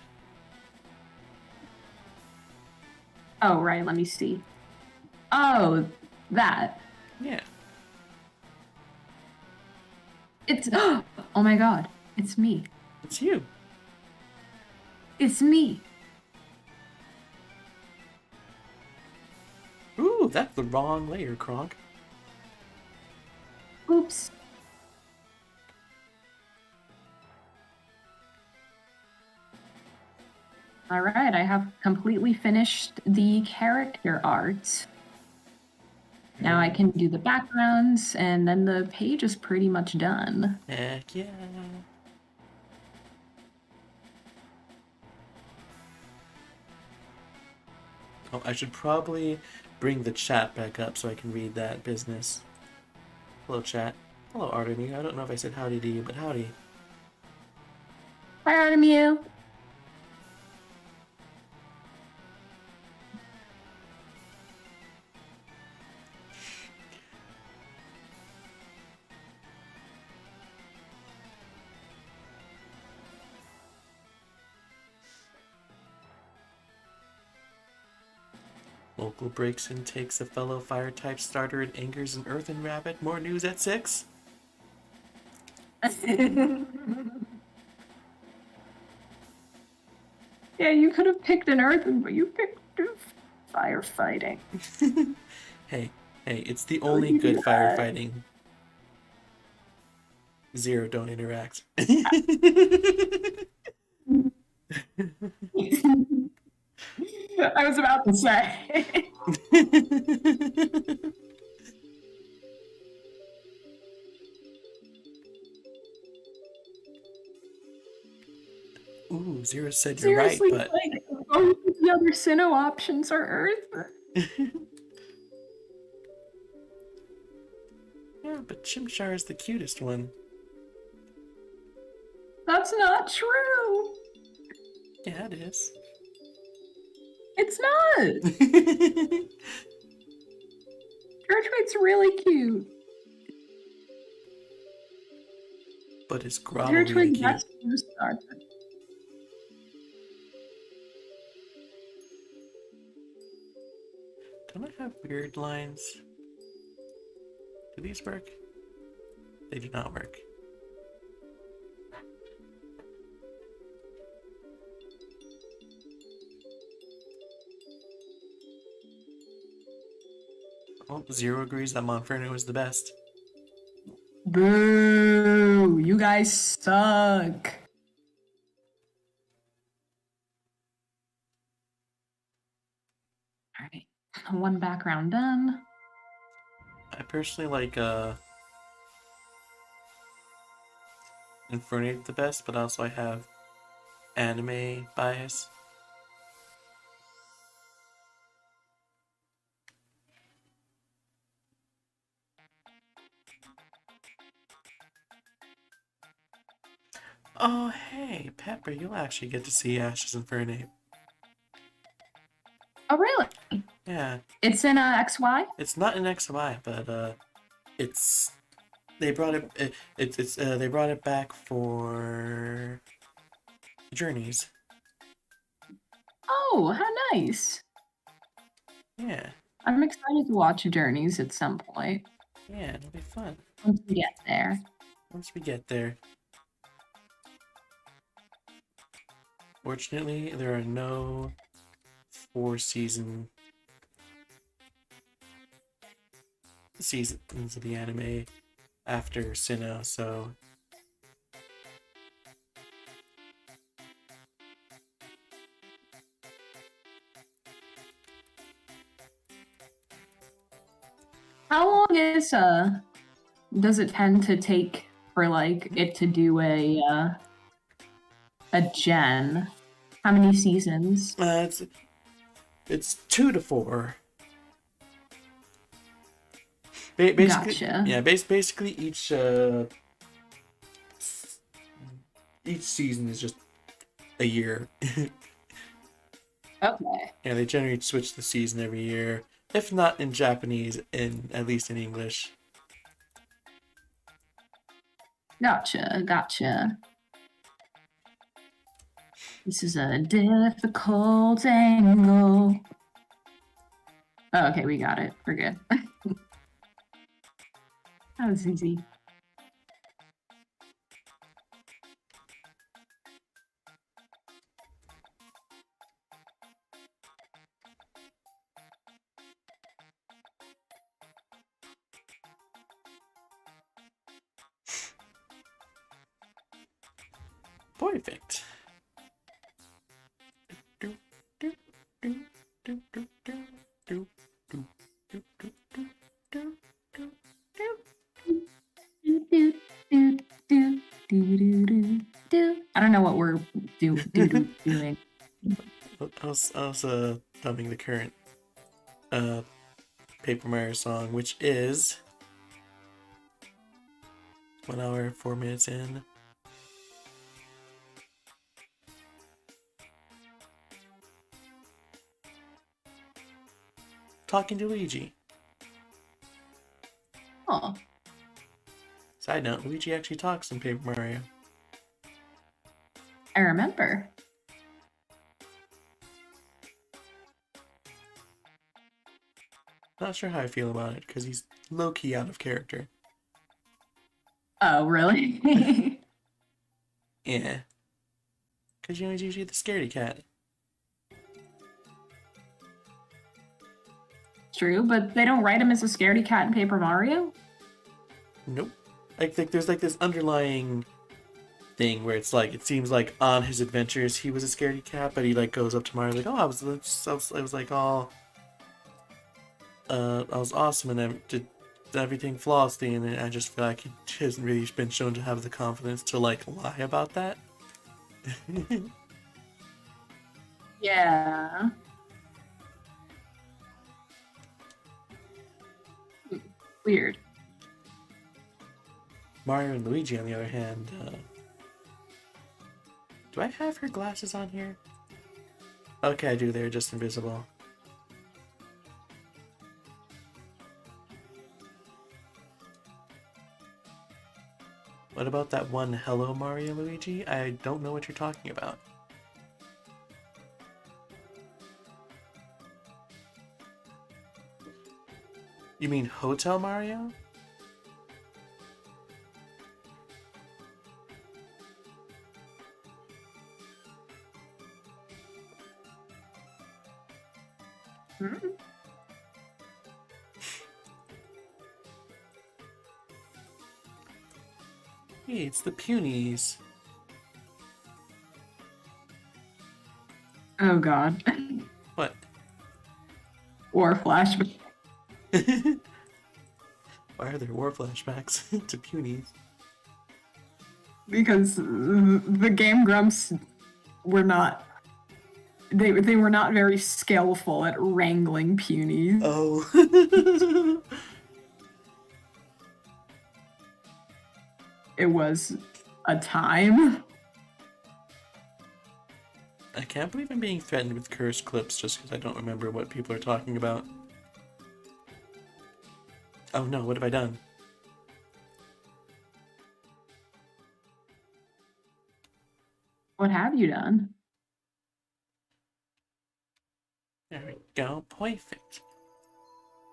Oh, right. Let me see. Oh, that. Yeah. It's. Oh my god. It's me. It's you. It's me. Ooh, that's the wrong layer, Kronk. Oops. All right, I have completely finished the character art. Now I can do the backgrounds, and then the page is pretty much done. Heck yeah. Oh, I should probably bring the chat back up so I can read that business. Hello, chat. Hello, Artemio. I don't know if I said howdy to you, but howdy. Hi, Artemio. Vocal breaks and takes a fellow fire type starter and angers an earthen rabbit. More news at 6. Yeah, you could have picked an earthen, but you picked firefighting. Hey, it's the only good firefighting. 0 don't interact. I was about to say. Ooh, 0 said you're Seriously, right, but... like, both of the other Sinnoh options are Earth. Yeah, but Chimchar is the cutest one. That's not true. Yeah, it is. It's not. Turtwig's really cute. But it's grovelly Turtwig, cute. that's the starter. Don't I have weird lines? Do these work? They do not work. Oh, 0 agrees that Monferno is the best. Boo! You guys suck. Alright. One background done. I personally like Infernape the best, but also I have anime bias. Oh, hey, Pepper, you'll actually get to see Ash's Infernape. Oh, really? Yeah. It's in XY? It's not in XY, but it's they brought they brought it back for Journeys. Oh, how nice. Yeah. I'm excited to watch Journeys at some point. Yeah, it'll be fun. Once we get there. Once we get there. Fortunately, there are no 4-season seasons of the anime after Sinnoh, so How long is does it tend to take for like it to do a gen? How many seasons? it's 2 to 4. Basically, Gotcha. yeah. Basically, each season is just a year. Okay. Yeah, they generally switch the season every year, if not in Japanese, at least in English. Gotcha. This is a difficult angle. Oh, okay, we got it. We're good. That was easy. Perfect. I don't know what we're doing. I was dubbing the current Paper Mario song, which is 1 hour 4 minutes in. Talking to Luigi. Oh, Side note, Luigi actually talks in Paper Mario. I remember. Not sure how I feel about it, because he's low-key out of character. Oh, really? Yeah. Because you know, he's usually the scaredy cat. True, but they don't write him as a scaredy cat in Paper Mario? Nope. I think there's like this underlying thing where it's like, it seems like on his adventures he was a scaredy cat, but he like goes up to Mario like, oh, I was like all, I was awesome and I did everything flawlessly, and I just feel like he hasn't really been shown to have the confidence to like lie about that. Yeah. Weird. Mario and Luigi, on the other hand, do I have her glasses on here? Okay, I do. They're just invisible. What about that one Hello Mario Luigi? I don't know what you're talking about. You mean Hotel Mario? Hmm? Hey, it's the Punies. Oh god. What? Or flashback. Why are there war flashbacks to Punies? Because the Game Grumps were not they were not very skillful at wrangling punies. Oh. It was a time. I can't believe I'm being threatened with cursed clips just because I don't remember what people are talking about. Oh no, what have I done? What have you done? There we go. Perfect.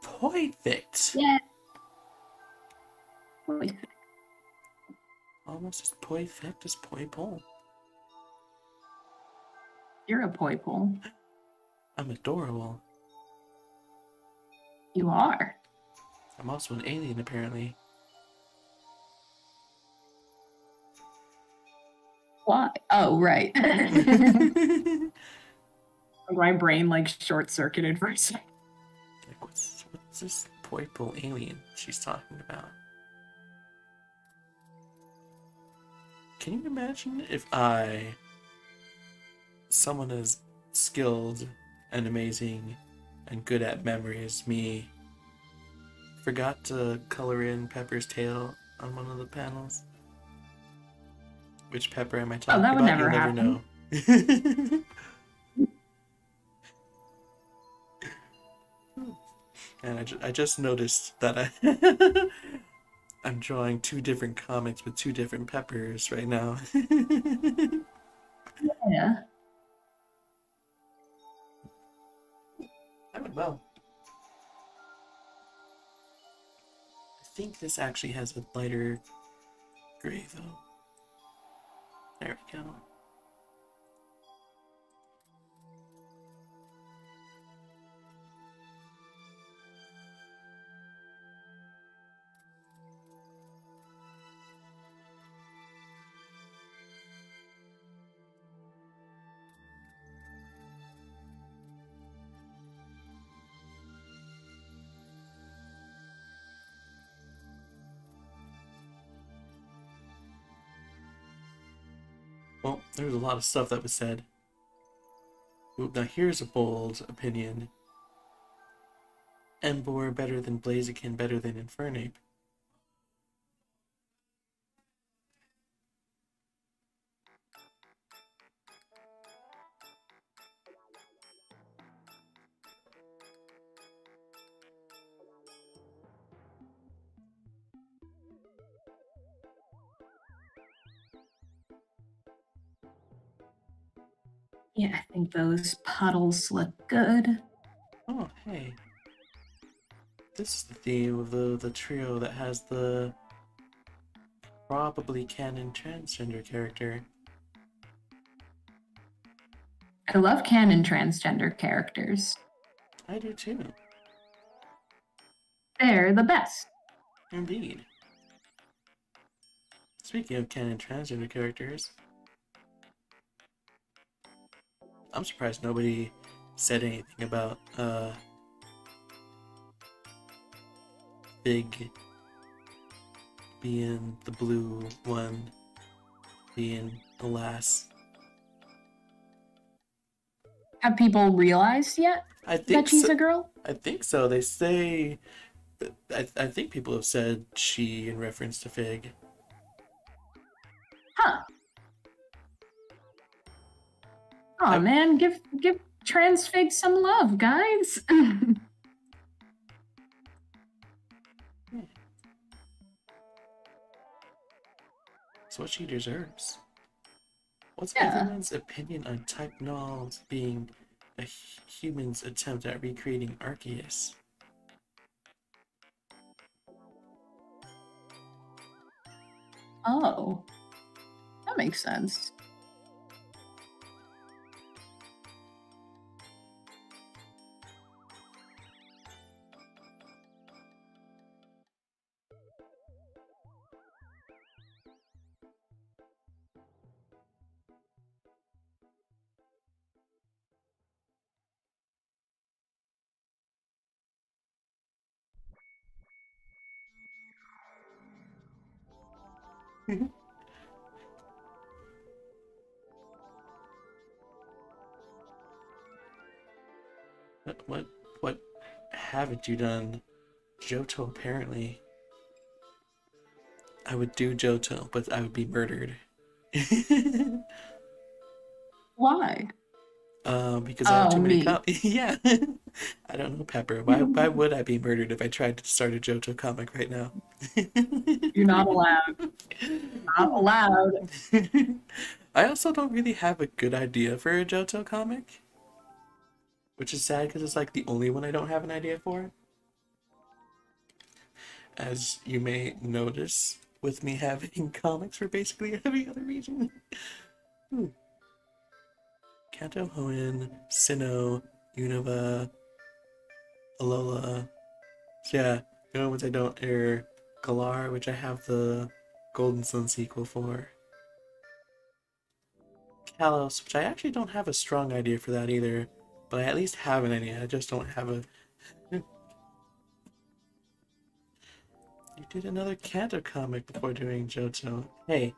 Perfect. Yeah. Almost as perfect as purple. You're a poiple. I'm adorable. You are. I'm also an alien, apparently. Why? Oh, right. My brain like short-circuited for a second. Like, what's this purple alien she's talking about? Can you imagine if someone as skilled and amazing and good at memory as me, forgot to color in Pepper's tail on one of the panels? Which Pepper am I talking that would about? never You'll never happen. know. And I just noticed that I'm drawing two different comics with two different Peppers right now. Yeah. I went well. I think this actually has a lighter gray though. There we go. Well, there was a lot of stuff that was said. Ooh, now here's a bold opinion. Embor better than Blaziken, better than Infernape. Yeah, I think those puddles look good. Oh, hey. this is the theme of the trio that has the probably canon transgender character. I love canon transgender characters. I do too. They're the best. Indeed. Speaking of canon transgender characters, I'm surprised nobody said anything about Big being the blue one, being the lass. Have people realized yet I think that she's so. a girl? I think so. They say. I think people have said she in reference to Fig. Huh. Oh man, give Transfig some love, guys. It's what she deserves. What's Yeah. everyone's opinion on type nulls being a human's attempt at recreating Arceus? Oh, that makes sense. What haven't you done? Johto apparently. I would do Johto, but I would be murdered. Why? Because I have too many me. Yeah. I don't know, Pepper. Why would I be murdered if I tried to start a Johto comic right now? You're not allowed. Not allowed. I also don't really have a good idea for a Johto comic, which is sad because it's like the only one I don't have an idea for. As you may notice with me having comics for basically every other region. Kanto, Hoenn, Sinnoh, Unova, Alola. So yeah, the only ones I don't are Galar, which I have the Golden Sun sequel for. Kalos, which I actually don't have a strong idea for that either, but I at least have an idea. I just don't have a. You did another Kanto comic before doing Johto. Hey.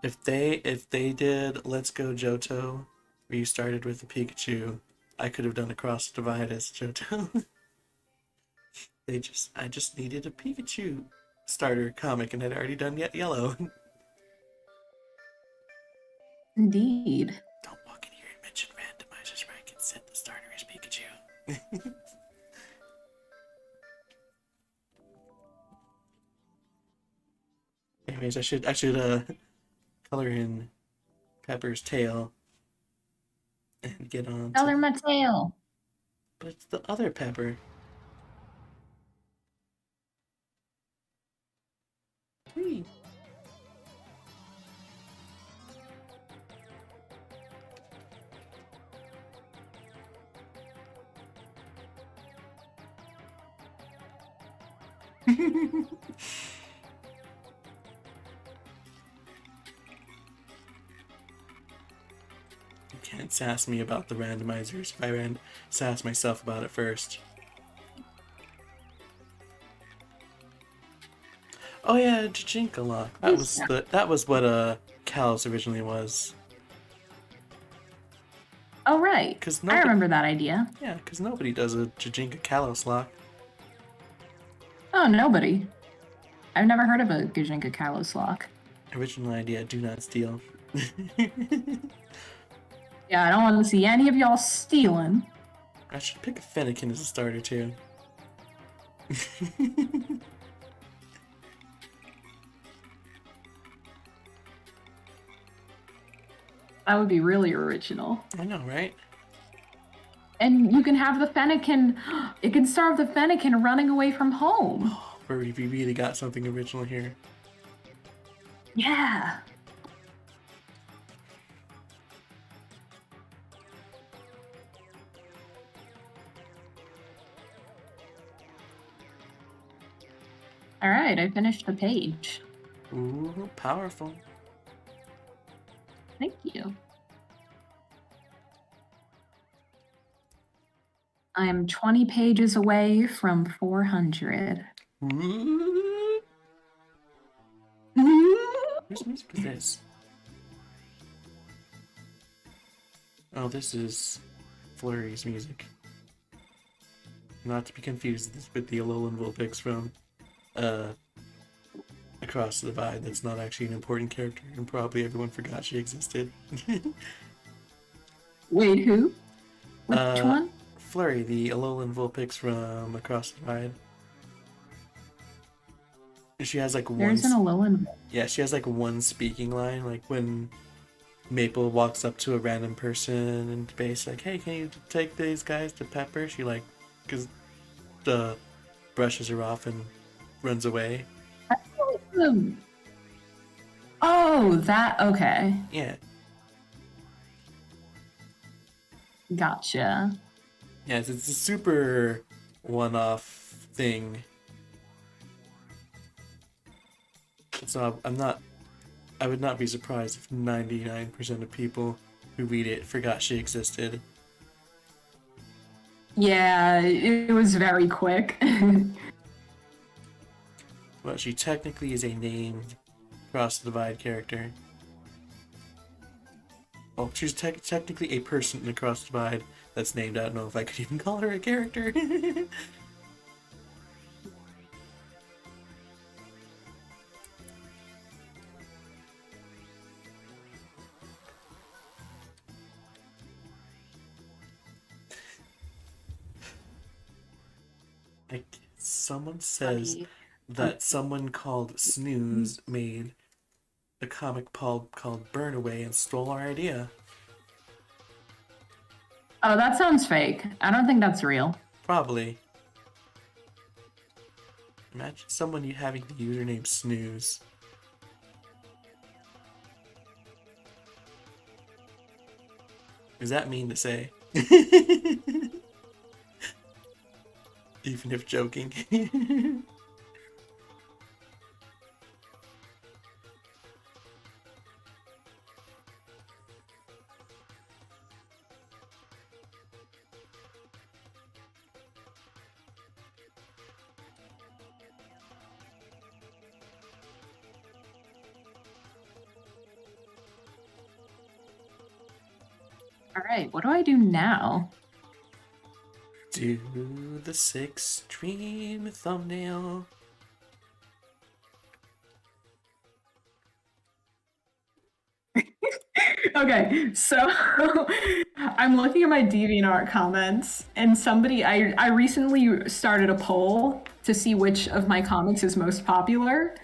If they did Let's Go Johto, where you started with the Pikachu, I could have done Across the Divide as Johto. I just needed a Pikachu starter comic, and I'd already done Yellow. Indeed. Don't walk in here and mention randomizers where I can set the starter as Pikachu. Anyways, I should color in Pepper's tail and get on. Color my tail. But it's the other Pepper. Whee. You can't sass me about the randomizers if I sass myself about it first. Oh yeah, Jijinka Lock. That was what Kalos originally was. Oh right. I remember that idea. Yeah, because nobody does a Jijinka Kalos lock. Oh, nobody. I've never heard of a Gijinka Kalos lock. Original idea, do not steal. Yeah, I don't want to see any of y'all stealing. I should pick a Fennekin as a starter too. That would be really original. I know, right? And you can have the Fennekin. It can star the Fennekin running away from home. We really got something original here. Yeah. All right, I finished the page. Ooh, powerful. Thank you. I am 20 pages away from 400. Ooh. Whose music is this? Oh, this is Flurry's music. Not to be confused with the Alolan Vulpix from Across the Divide. That's not actually an important character, and probably everyone forgot she existed. Wait, who? Which one? Flurry, the Alolan Vulpix from Across the Divide. She has like There's an Alolan. Yeah, she has like one speaking line, like when Maple walks up to a random person and base like, "Hey, can you take these guys to Pepper?" She like, cause brushes her off and runs away. Oh, that okay. Yeah. Gotcha. Yes, it's a super one-off thing. So I would not be surprised if 99% of people who read it forgot she existed. Yeah, it was very quick. Well, she technically is a named Cross the Divide character. Well, she's technically a person in Across the Divide that's named. I don't know if I could even call her a character. Like, someone says that someone called Snooze made a comic called Burn Away and stole our idea. Oh, that sounds fake. I don't think that's real. Probably. Imagine someone you having the username Snooze. Is that mean to say? Even if joking. All right, what do I do now? Do the 6-stream thumbnail. Okay, so I'm looking at my DeviantArt comments, and I recently started a poll to see which of my comics is most popular.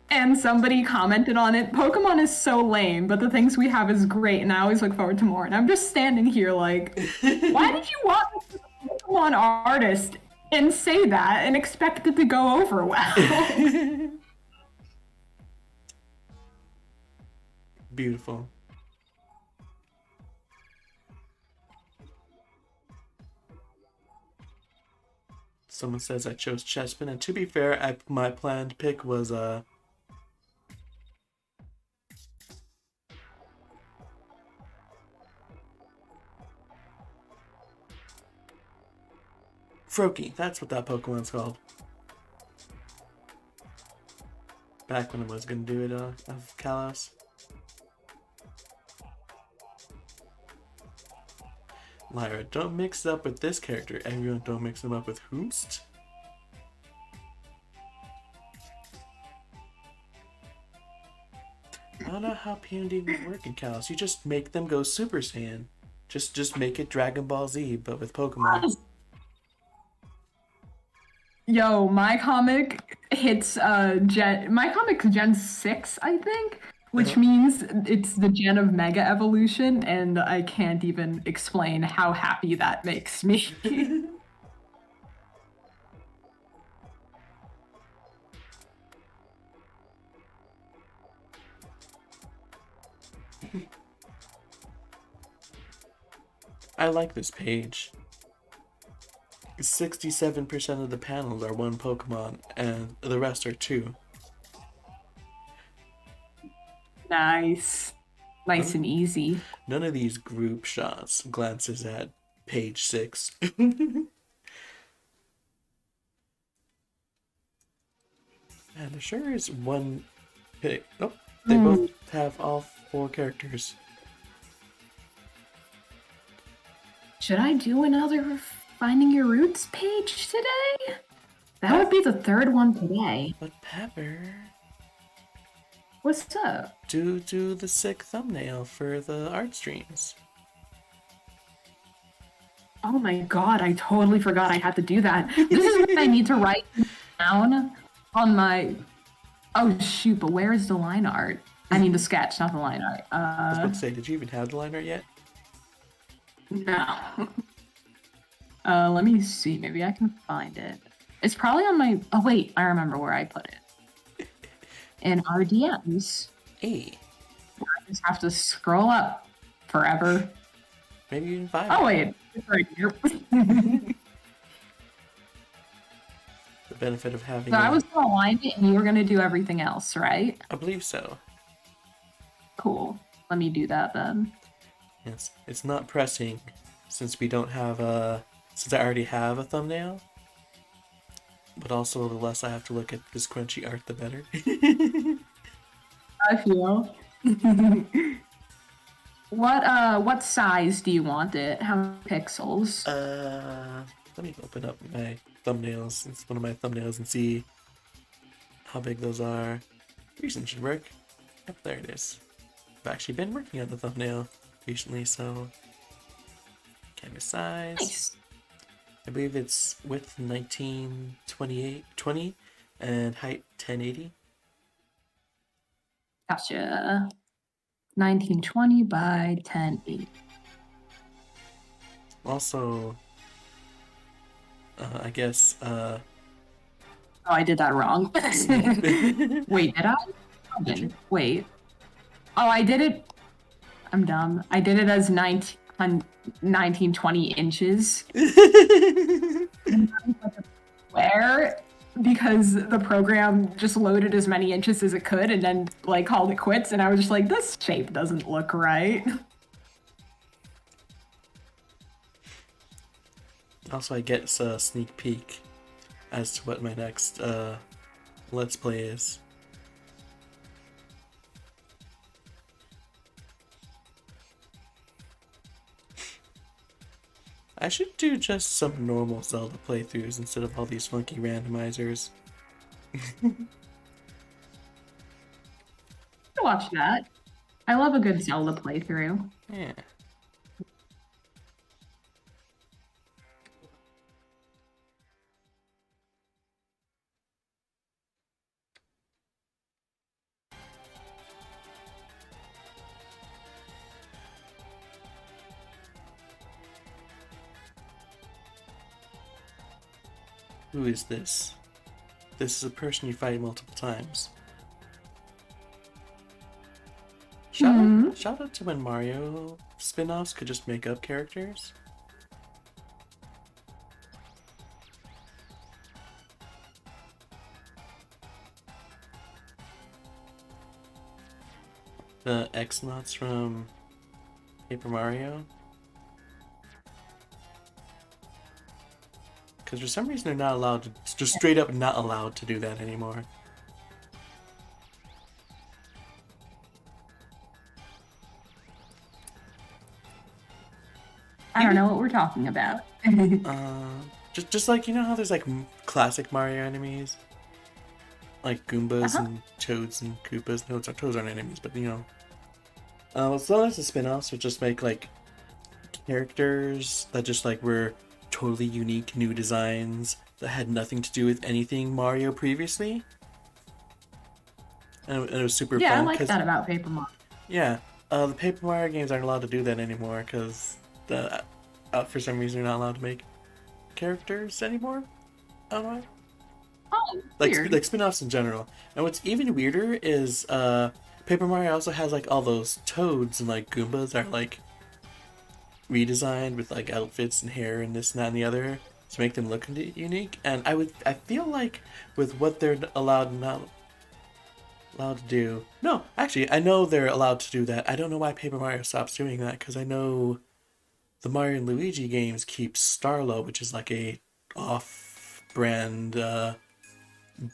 And somebody commented on it, Pokemon is so lame, but the things we have is great, and I always look forward to more. And I'm just standing here like, why did you want a Pokemon artist and say that and expect it to go over well? Beautiful. Someone says I chose Chespin, and to be fair, my planned pick was Froakie. That's what that Pokemon's called. Back when I was gonna do it of Kalos. Lyra, don't mix it up with this character. Everyone don't mix them up with Hoomst. I don't know how PMD would work in Kalos. You just make them go Super Saiyan. Just make it Dragon Ball Z, but with Pokemon. Yo, my comic hits my comic's Gen 6, I think. which means it's the gen of Mega Evolution, and I can't even explain how happy that makes me. I like this page. 67% of the panels are one Pokemon, and the rest are two. Nice. Nice and easy. None of these group shots glances at page 6. And there sure is one pick. Oh, they both have all 4 characters. Should I do another Finding Your Roots page today? That would be the 3rd one today. But Pepper, What's up? do the sick thumbnail for the art streams. Oh my god, I totally forgot I had to do that. This is what I need to write down on my... Oh shoot, but where is the line art? I mean the sketch, not the line art. I was about to say, did you even have the line art yet? No. Let me see. Maybe I can find it. It's probably on my... Oh wait, I remember where I put it. In our DMs. Hey. I just have to scroll up forever. Maybe you can find Oh it. wait, it's right here. The benefit of having So I was gonna line it and you were gonna do everything else, right? I believe so. Cool. Let me do that then. Yes, it's not pressing since we don't have a... Since I already have a thumbnail. But also, the less I have to look at this crunchy art, the better. I feel. What size do you want it? How many pixels? Let me open up my thumbnails. It's one of my thumbnails and see how big those are. Recent should work. Yep, there it is. I've actually been working on the thumbnail recently, so canvas size. Nice. I believe it's width 1920 and height 1080. Gotcha. 1920 by 1080. Also, I guess, Oh, I did that wrong. Wait, did I? Oh, Did you? Wait. Oh, I did it. I'm dumb. I did it as 1920 inches. Where? Because the program just loaded as many inches as it could and then like called it quits, and I was just like, this shape doesn't look right. Also, I get a sneak peek as to what my next Let's Play is. I should do just some normal Zelda playthroughs instead of all these funky randomizers. Watch that. I love a good Zelda playthrough. Yeah. Who is this? This is a person you fight multiple times. Shout out to when Mario spin-offs could just make up characters. The X-Nuts from Paper Mario. Because for some reason they're not allowed to, just straight up not allowed to do that anymore. I don't know what we're talking about. Just like, you know how there's like classic Mario enemies? Like Goombas and Toads and Koopas. No, Toads aren't enemies, but you know. As long as the spin-offs would just make like characters that just like were totally unique new designs that had nothing to do with anything Mario previously. and it was super Yeah, I fun like because that about Paper Mario. yeah, the Paper Mario games aren't allowed to do that anymore because the for some reason they're not allowed to make characters anymore. I don't know why. Oh, Like weird. like spin-offs in general. And what's even weirder is Paper Mario also has like all those toads and like Goombas that are like redesigned with like outfits and hair and this and that and the other to make them look unique. And I feel like with what they're allowed not allowed to do. No, actually, I know they're allowed to do that. I don't know why Paper Mario stops doing that because I know the Mario and Luigi games keep Starlo, which is like a off-brand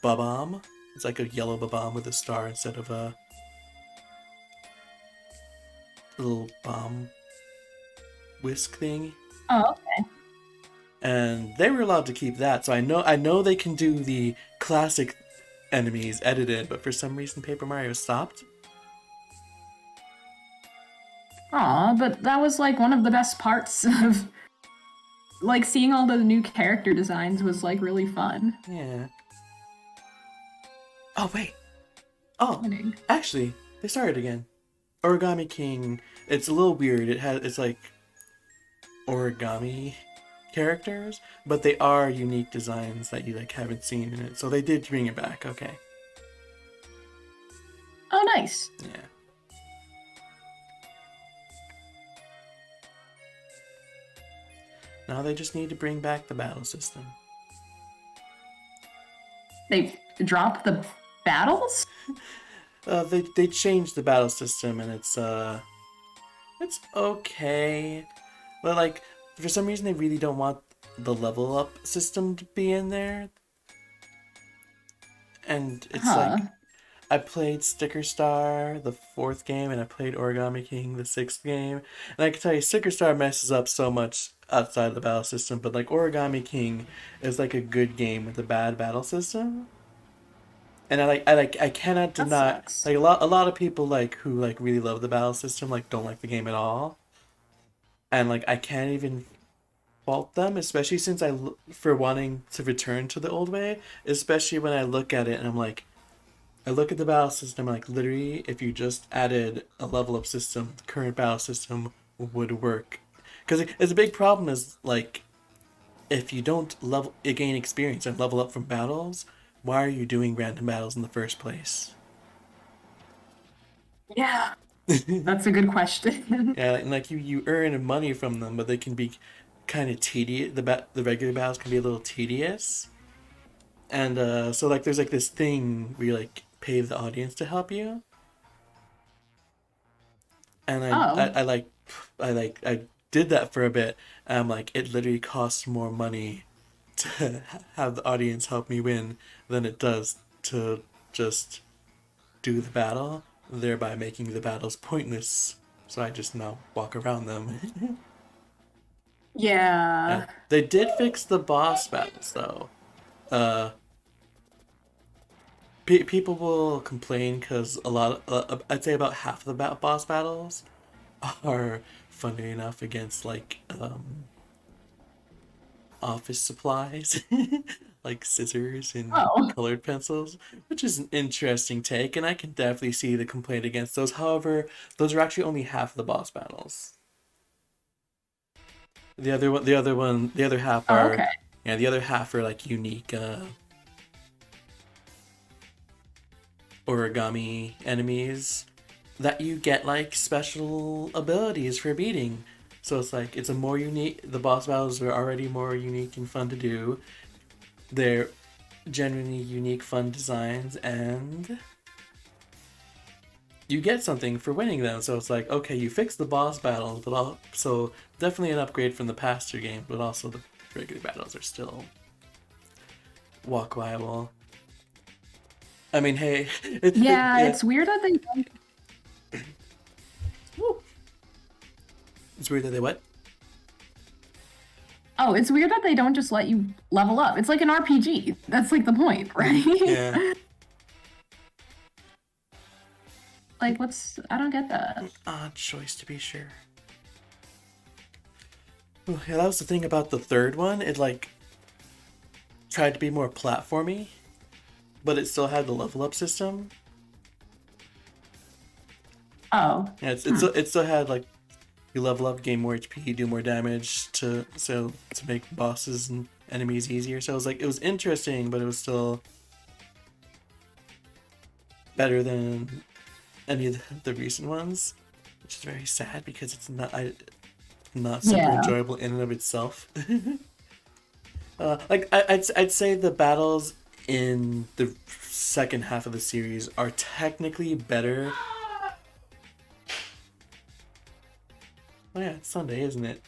Bob-omb. It's like a yellow Bob-omb with a star instead of a little bomb whisk thing. Oh, And they were allowed to keep that, so I know they can do the classic enemies edited, but for some reason Paper Mario stopped. aw, but that was like one of the best parts of like seeing all the new character designs was like really fun. Yeah. Oh wait. Oh, Winning. actually, they started again. Origami King. It's a little weird. It's like origami characters, but they are unique designs that you like haven't seen in it. So they did bring it back. Okay. Oh, nice. Yeah. Now they just need to bring back the battle system. They dropped the battles? They changed the battle system and it's okay, but like for some reason they really don't want the level up system to be in there, and it's Huh. like I played Sticker Star the fourth game and I played Origami King the sixth game, and I can tell you Sticker Star messes up so much outside of the battle system, but like Origami King is like a good game with a bad battle system. And I cannot That deny sucks. like a lot of people like who like really love the battle system like don't like the game at all, and like I can't even fault them, especially since for wanting to return to the old way, especially when I look at it and I'm like I look at the battle system like literally if you just added a level up system, the current battle system would work, because it's a big problem is like if you don't level gain experience and level up from battles, why are you doing random battles in the first place? Yeah. That's a good question. Yeah, and like you earn money from them, but they can be kind of tedious. The regular battles can be a little tedious, and so like there's like this thing where you like pay the audience to help you, and Oh. I did that for a bit, and I'm like it literally costs more money to have the audience help me win than it does to just do the battle, thereby making the battles pointless. So I just now walk around them. Yeah, Yeah. they did fix the boss battles though. Uh, people will complain because a lot. I'd say about half of the boss battles are funny enough against like office supplies, like scissors and Oh. colored pencils, which is an interesting take, and I can definitely see the complaint against those. However, those are actually only half of the boss battles. The other half Oh, are, okay. yeah, the other half are like unique origami enemies that you get like special abilities for beating. So it's like it's a more unique. The boss battles are already more unique and fun to do. They're genuinely unique, fun designs, and you get something for winning them. So it's like, okay, you fix the boss battles, but so definitely an upgrade from the past two games, but also the regular battles are still walkable. I mean, hey, Yeah, yeah, it's weird that they don't. woo. It's weird that they what? Oh, it's weird that they don't just let you level up. It's like an RPG. That's like the point, right? Yeah, Like, what's. I don't get that. odd choice to be sure. Ooh, yeah, that was the thing about the third one. It like tried to be more platformy, but it still had the level up system. Oh. Yeah, it still had like you level up, gain more HP, do more damage to make bosses and enemies easier. So it was interesting, but it was still better than any of the recent ones, which is very sad because it's not super Yeah. enjoyable in and of itself. I'd say the battles in the second half of the series are technically better. Oh yeah, it's Sunday, isn't it?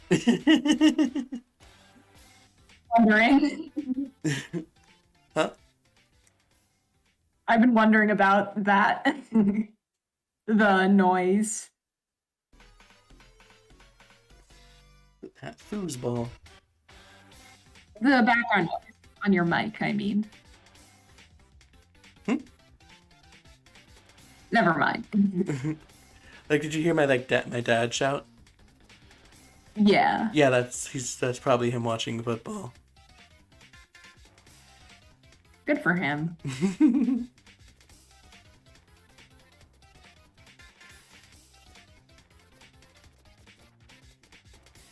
Wondering. Huh? I've been wondering about that. The noise. That foosball. The background noise on your mic, I mean. Hmm? Never mind. Like, did you hear my my dad shout? Yeah. Yeah, that's probably him watching football. Good for him.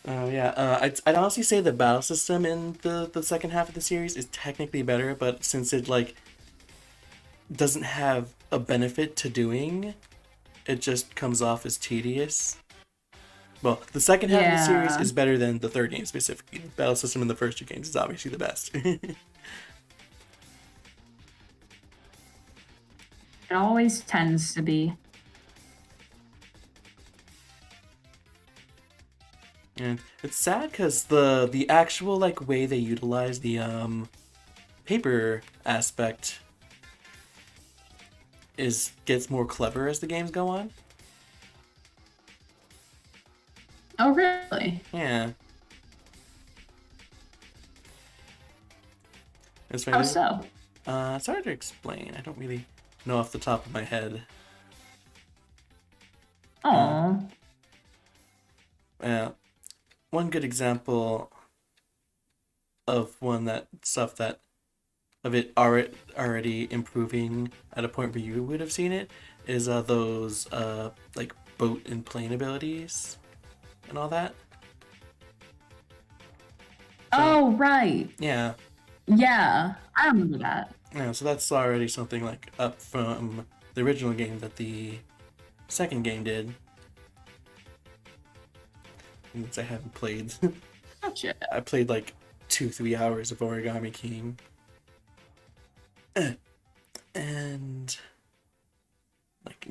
Oh yeah, I'd honestly say the battle system in the second half of the series is technically better, but since it like doesn't have a benefit to doing, it just comes off as tedious. Well, the second half of the series Yeah. is better than the third game specifically. The battle system in the first two games is obviously the best. It always tends to be. And it's sad because the actual like way they utilize the paper aspect gets more clever as the games go on. Oh, really? Yeah. How so? It's hard to explain. I don't really know off the top of my head. Oh. One good example of it already improving at a point where you would have seen it is those like boat and plane abilities and all that. Oh, right. Yeah. Yeah. I remember that. Yeah, so that's already something like up from the original game that the second game did. Since I haven't played. Gotcha. I played like 2-3 hours of Origami King. And like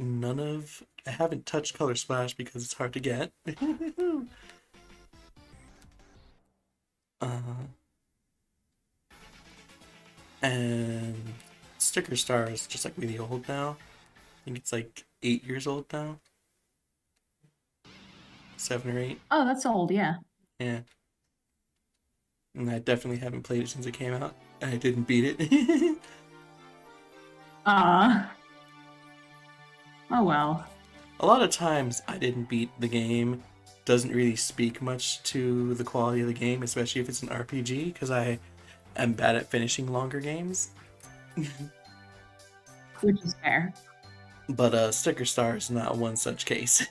I haven't touched Color Splash because it's hard to get. And Sticker Star is just like really old now. I think it's like 8 years old now. 7 or 8. Oh, that's old, yeah. Yeah. And I definitely haven't played it since it came out. And I didn't beat it. Oh, well. A lot of times I didn't beat the game doesn't really speak much to the quality of the game, especially if it's an RPG, because I am bad at finishing longer games. Which is fair. But Sticker Star is not one such case.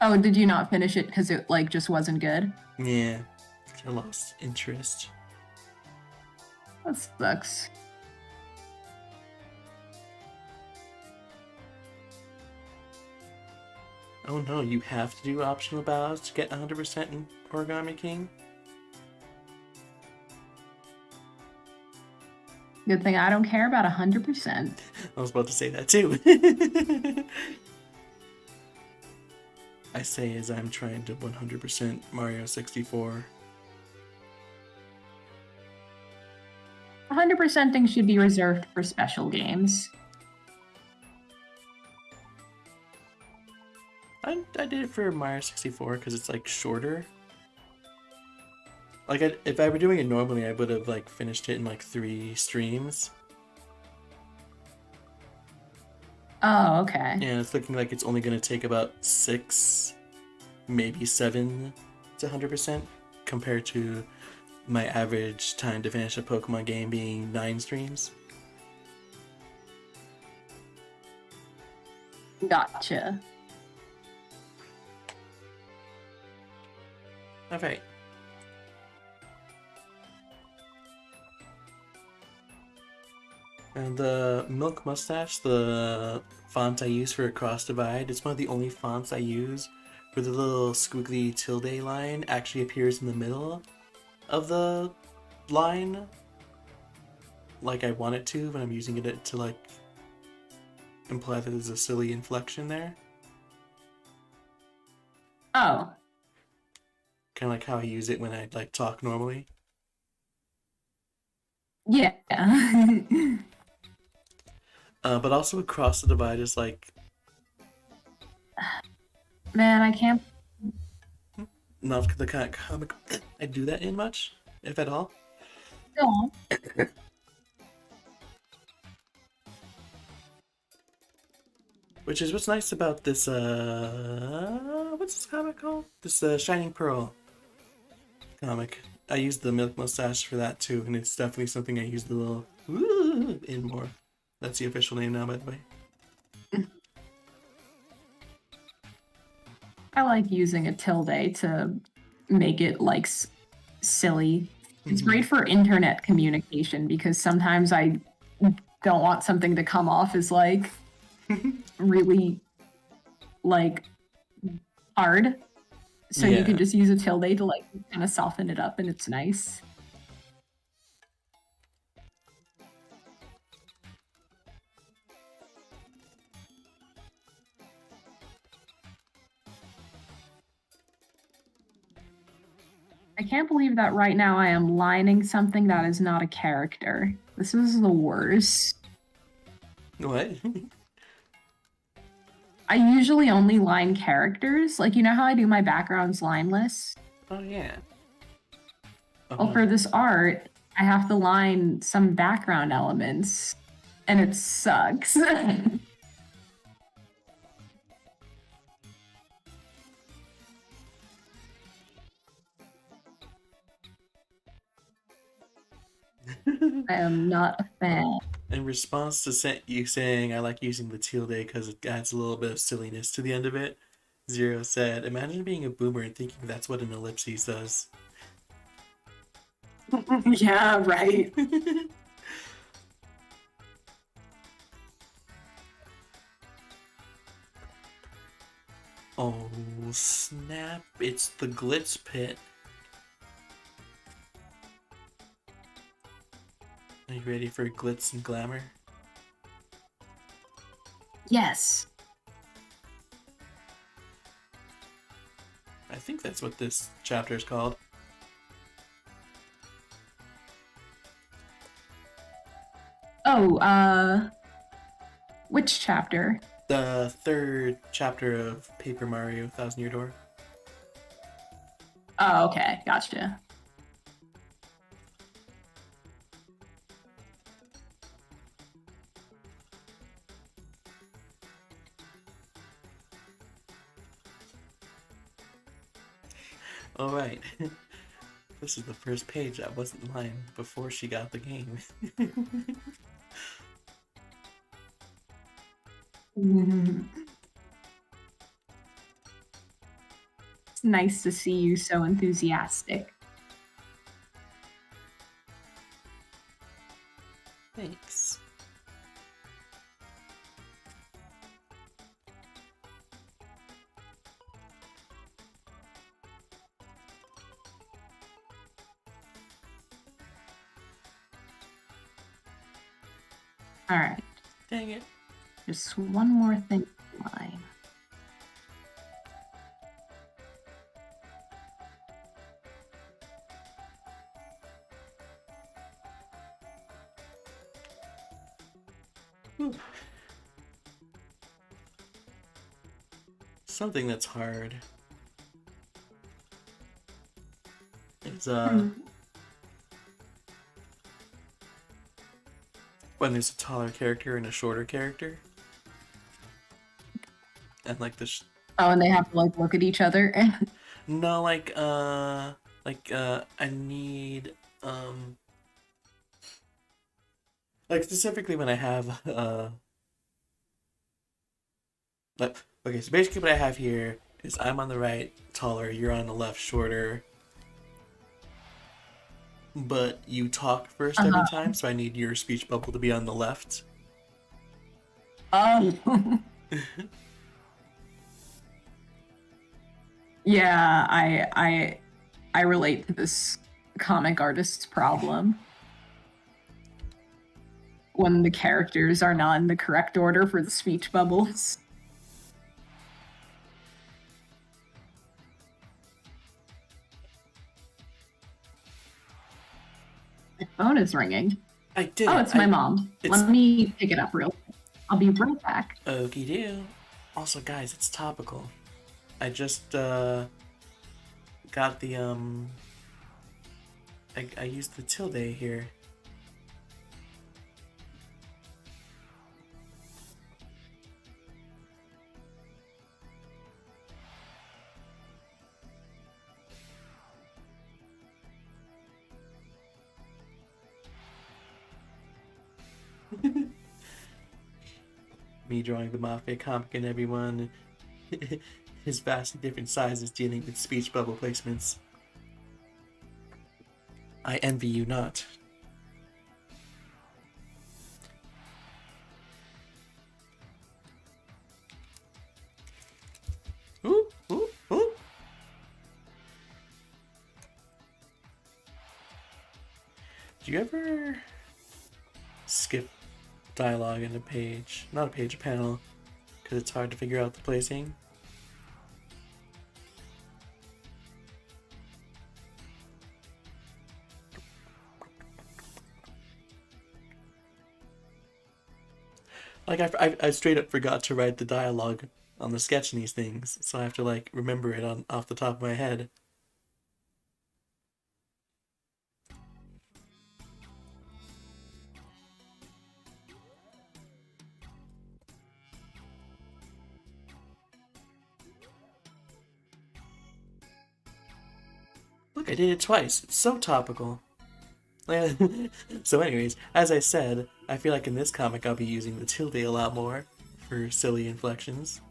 Oh, did you not finish it because it like just wasn't good? Yeah, I lost interest. That sucks. Oh no, you have to do optional battles to get 100% in Origami King? Good thing I don't care about 100%. I was about to say that too. I say as I'm trying to 100% Mario 64. 100% things should be reserved for special games. I did it for Mario 64 because it's like shorter. Like if I were doing it normally, I would have like finished it in like 3 streams. Oh, okay. And it's looking like it's only going to take about 6, maybe 7 to 100% compared to my average time to finish a Pokemon game being 9 streams. Gotcha. Alright. And the Milk Mustache, the font I use for Across Divide, it's one of the only fonts I use where the little squiggly tilde line actually appears in the middle of the line, like I want it to when I'm using it to like imply that there's a silly inflection there. Oh. Kind of like how I use it when I like talk normally. Yeah. But also Across the Divide is like Man, I can't. not the kind of comic I do that in much, if at all. Go on. Which is what's nice about this, what's this comic called? This, Shining Pearl comic. I use the Milk Mustache for that too, and it's definitely something I use the little in more. That's the official name now, by the way. I like using a tilde to make it like silly. It's great for internet communication because sometimes I don't want something to come off as like really like hard. So you can just use a tilde to like kind of soften it up and it's nice. I can't believe that right now I am lining something that is not a character. This is the worst. What? I usually only line characters. Like, you know how I do my backgrounds lineless? Oh, yeah. Well, for this art, I have to line some background elements, and it sucks. I am not a fan. In response to you saying I like using the tilde because it adds a little bit of silliness to the end of it, Zero said, imagine being a boomer and thinking that's what an ellipses does. Yeah, right. Oh, snap. It's the Glitz Pit. Are you ready for glitz and glamour? Yes. I think that's what this chapter is called. Oh, which chapter? The third chapter of Paper Mario Thousand Year Door. Oh, okay. Gotcha. Alright. This is the first page that wasn't mine before she got the game. It's nice to see you so enthusiastic. Thanks. All right. Dang it. Just one more thing to line. Something that's hard is when there's a taller character and a shorter character, and like the Oh, and they have to like look at each other. no, I need like specifically when I have Okay, so basically what I have here is I'm on the right, taller, you're on the left, shorter, but you talk first every Uh-huh. time, so I need your speech bubble to be on the left. Oh. Yeah, I relate to this comic artist's problem when the characters are not in the correct order for the speech bubbles. My phone is ringing. I did Oh, it. it's my mom. It's Let me pick it up real quick. I'll be right back. okie do. Also, guys, it's topical. I just got the I used the tilde here. Me drawing the Mafia comic and everyone. His vastly different sizes dealing with speech bubble placements. I envy you not. Ooh, ooh, ooh. Do you ever skip dialogue in a page? Not a page, a panel, because it's hard to figure out the placing? Like, I straight up forgot to write the dialogue on the sketch in these things, so I have to, like, remember it on off the top of my head. Look, I did it twice. It's so topical. So anyways, as I said, I feel like in this comic I'll be using the tilde a lot more for silly inflections.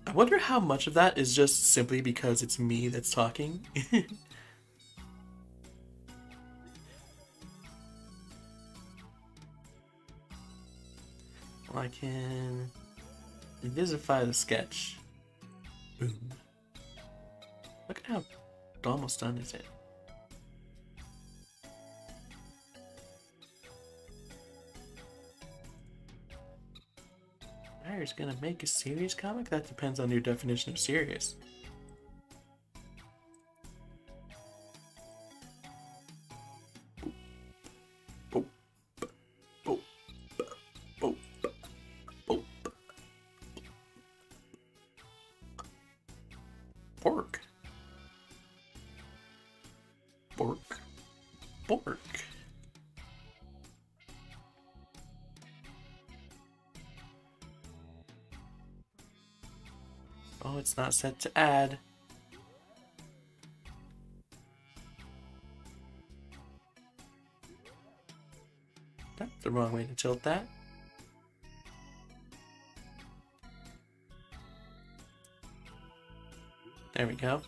I wonder how much of that is just simply because it's me that's talking. Well, I can invisify the sketch. Boom. Look at how almost done is it. Ryer's gonna make a serious comic? That depends on your definition of serious. Boop, boop, boop, boop. Pork. Bork. Bork. Oh, it's not set to add. That's the wrong way to tilt that. There we go.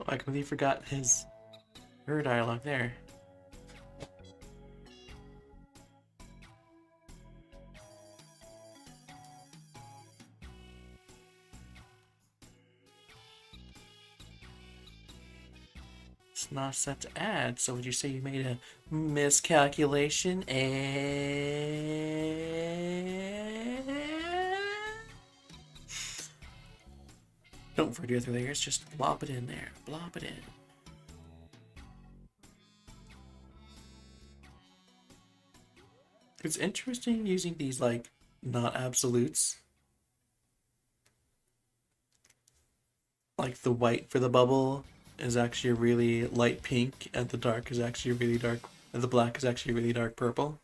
Oh, I completely forgot her dialogue there. It's not set to add, so would you say you made a miscalculation and don't forget the other layers, just blop it in there. Blop it in. It's interesting using these, like, not absolutes. Like, the white for the bubble is actually a really light pink, and the dark is actually a really dark, and the black is actually a really dark purple.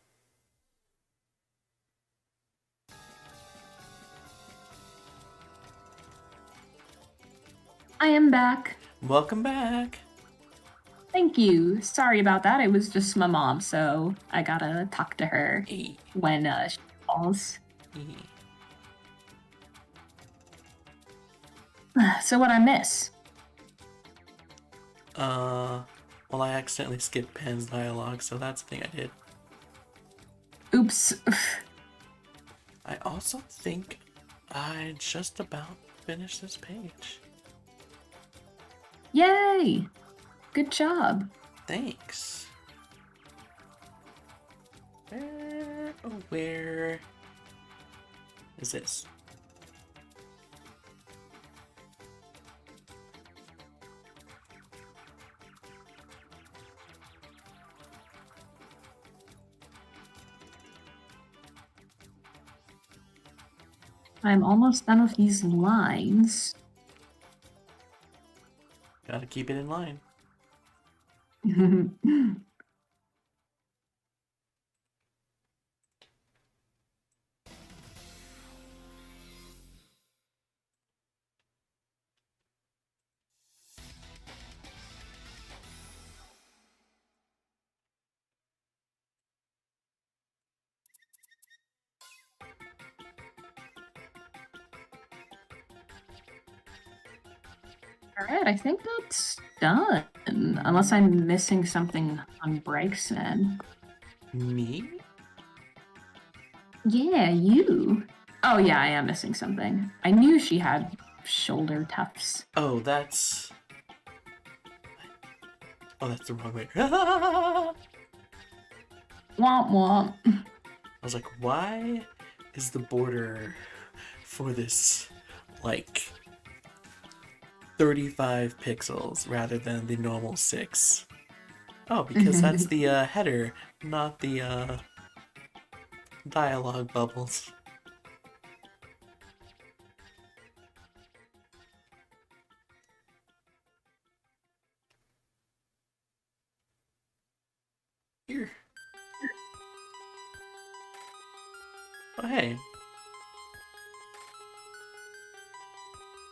I am back. Welcome back! Thank you. Sorry about that. It was just my mom, so I gotta talk to her Hey, when she calls. hey. So what I miss? Well, I accidentally skipped Pen's dialogue, so that's the thing I did. Oops. I also think I just about finished this page. Yay! Good job. Thanks. Where is this? I'm almost done with these lines. Gotta keep it in line. All right, I think that's done. Unless I'm missing something on Bregson. Me? Yeah, you. Oh yeah, I am missing something. I knew she had shoulder tufts. Oh, that's... Oh, that's the wrong way. I Womp womp. was like, why is the border for this, like, 35 pixels rather than the normal 6? Oh, because that's the header, not the dialogue bubbles. Here. Oh, hey.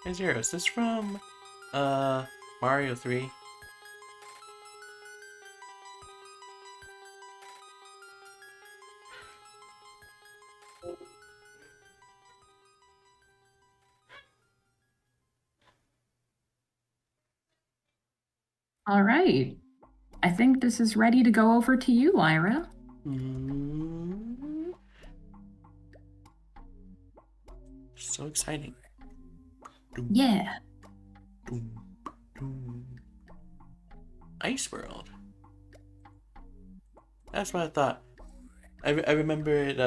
Hey, Zero, is this from, Mario 3? All right. I think this is ready to go over to you, Ira. So exciting. Yeah. Ice World. That's what I thought. I remember it,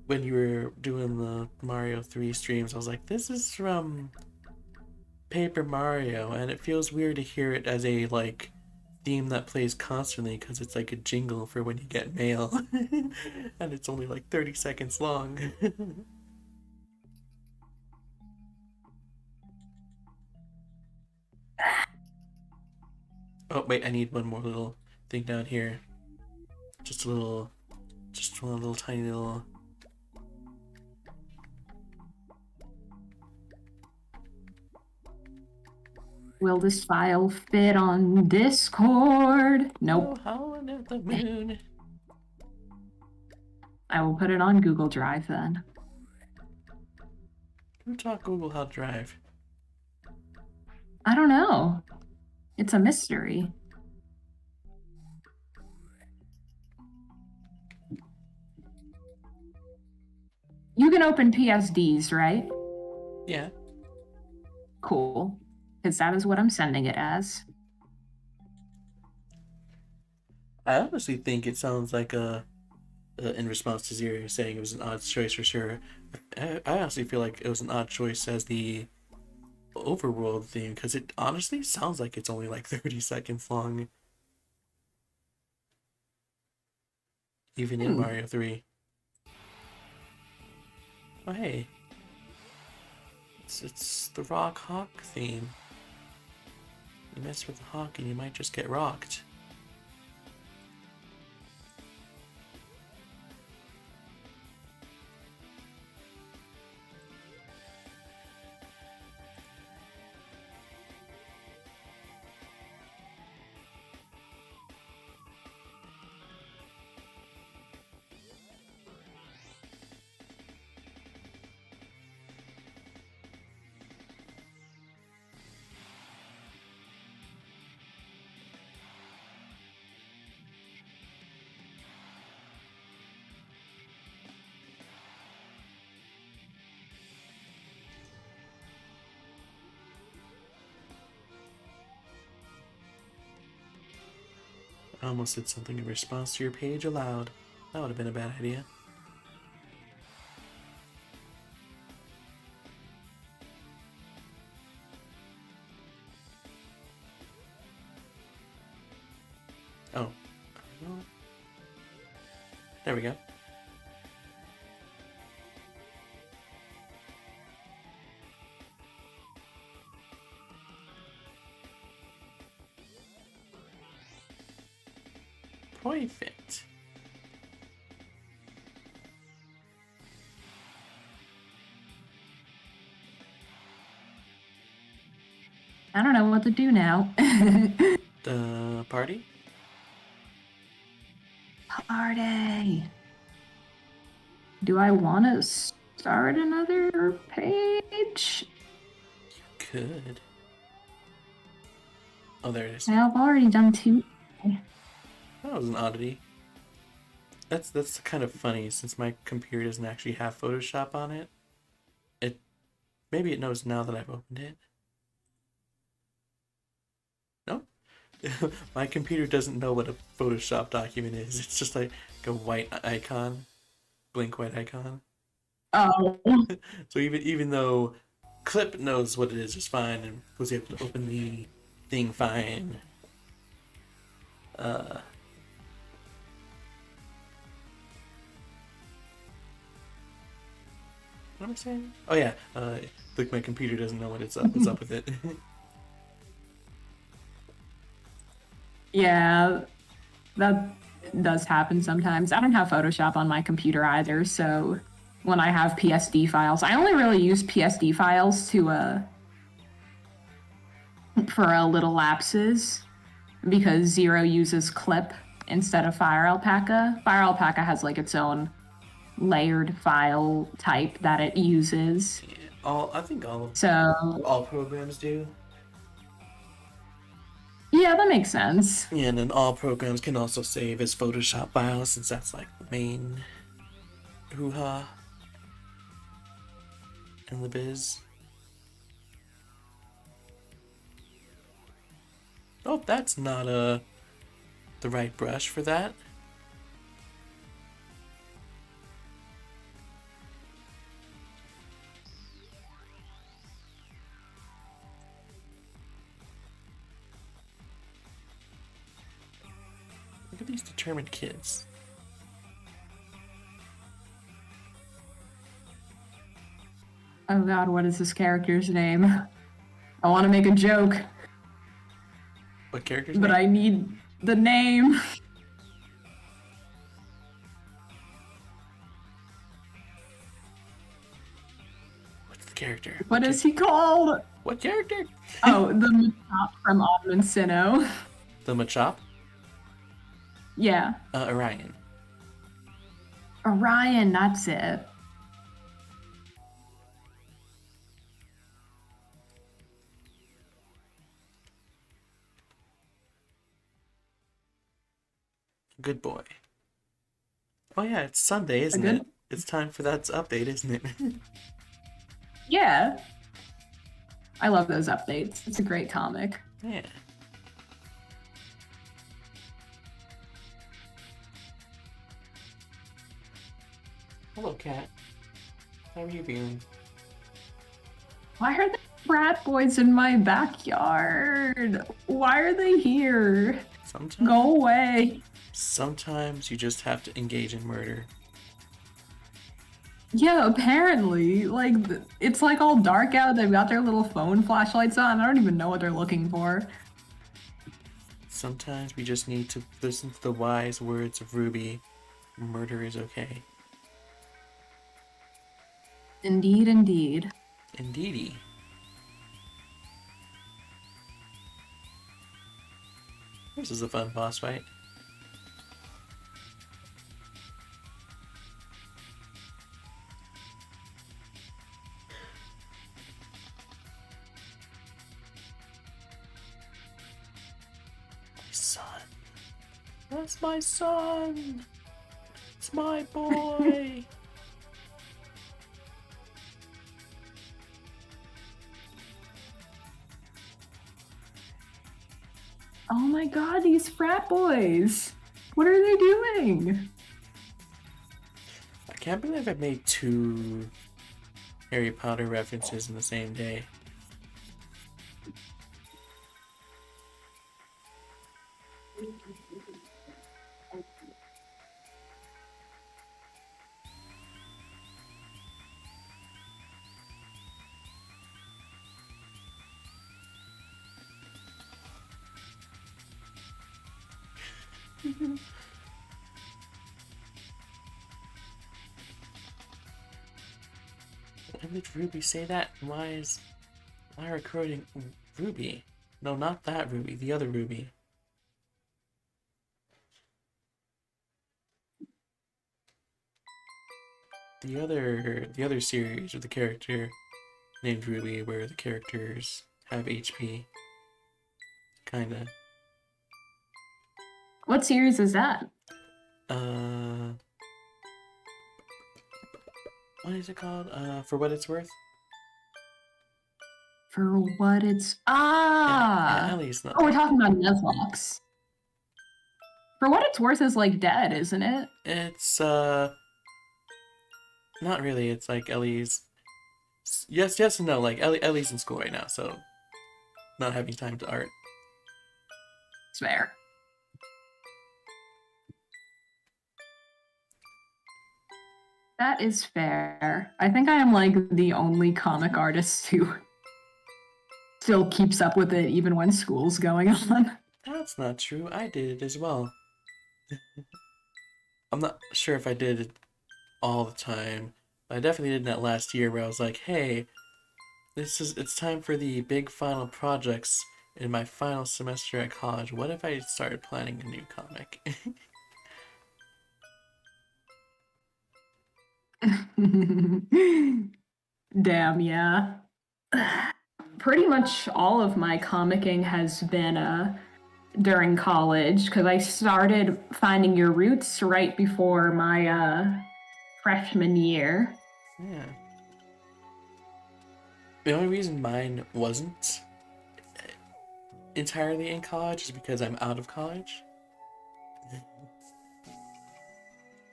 when you were doing the Mario 3 streams, I was like, this is from Paper Mario, and it feels weird to hear it as a, like, theme that plays constantly because it's like a jingle for when you get mail. And it's only like 30 seconds long. Oh, wait, I need one more little thing down here. Just one little tiny little... Will this file fit on Discord? Nope. Oh, howling at the moon. I will put it on Google Drive then. Who taught Google how to drive? I don't know. It's a mystery. You can open PSDs, right? Yeah. Cool. Because that is what I'm sending it as. I honestly think it sounds like in response to Zero saying it was an odd choice for sure. I honestly feel like it was an odd choice as the overworld theme because it honestly sounds like it's only like 30 seconds long. even in Mario 3. Oh hey, it's the Rock Hawk theme. You mess with the hawk and you might just get rocked. I almost said something in response to your page aloud. That would have been a bad idea. Oh. There we go. Perfect. I don't know what to do now. The party? Party. Do I want to start another page? You could. Oh, there it is. I've already done 2. That was an oddity. That's kind of funny since my computer doesn't actually have Photoshop on it. Maybe it knows now that I've opened it. No? My computer doesn't know what a Photoshop document is. It's just like a white icon. Blink white icon. Oh. So even though Clip knows what it is just fine and was able to open the thing fine. What am I saying? Oh yeah, like my computer doesn't know what's up with it. Yeah, that does happen sometimes. I don't have Photoshop on my computer either, so when I have PSD files, I only really use PSD files to for little lapses because Zero uses Clip instead of Fire Alpaca. Fire Alpaca has like its own layered file type that it uses. Yeah, I think all programs do. Yeah, that makes sense. Yeah, and then all programs can also save as Photoshop files since that's like the main hoo-ha in the biz. Oh, that's not the right brush for that. Look at these determined kids. Oh god, what is this character's name? I want to make a joke. What character's name? But I need the name. What's the character? What is he called? What character? Oh, the Machop from Autumn and Sinnoh. The Machop? Yeah. Orion. Orion, that's it. Good boy. Oh yeah, it's Sunday, isn't it? It's time for that update, isn't it? Yeah. I love those updates. It's a great comic. Yeah. Hello, cat. How are you doing? Why are the frat boys in my backyard? Why are they here? Sometimes. Go away. Sometimes you just have to engage in murder. Yeah, apparently. Like, it's like all dark out. They've got their little phone flashlights on. I don't even know what they're looking for. Sometimes we just need to listen to the wise words of Ruby. Murder is okay. Indeed, indeed. Indeedy. This is a fun boss fight. My son. That's my son. It's my boy. Oh my god, these frat boys! What are they doing? I can't believe I made 2 Harry Potter references in the same day. When did Ruby say that? Why is I recording Ruby? No, not that Ruby, the other Ruby. The other series with the character named Ruby where the characters have HP. Kinda. What series is that? What is it called? For What It's Worth? For what it's Yeah, Ellie's not. Oh, we're talking about Nuzlocke. For what it's worth is like dead, isn't it? It's not really. It's like Ellie's. Yes, yes, and no. Like Ellie's in school right now, so not having time to art. It's fair. That is fair. I think I am like the only comic artist who still keeps up with it even when school's going on. That's not true. I did it as well. I'm not sure if I did it all the time, but I definitely did that last year where I was like, hey, it's time for the big final projects in my final semester at college. What if I started planning a new comic? Damn, yeah. Pretty much all of my comicking has been during college because I started finding your roots right before my freshman year. Yeah. The only reason mine wasn't entirely in college is because I'm out of college.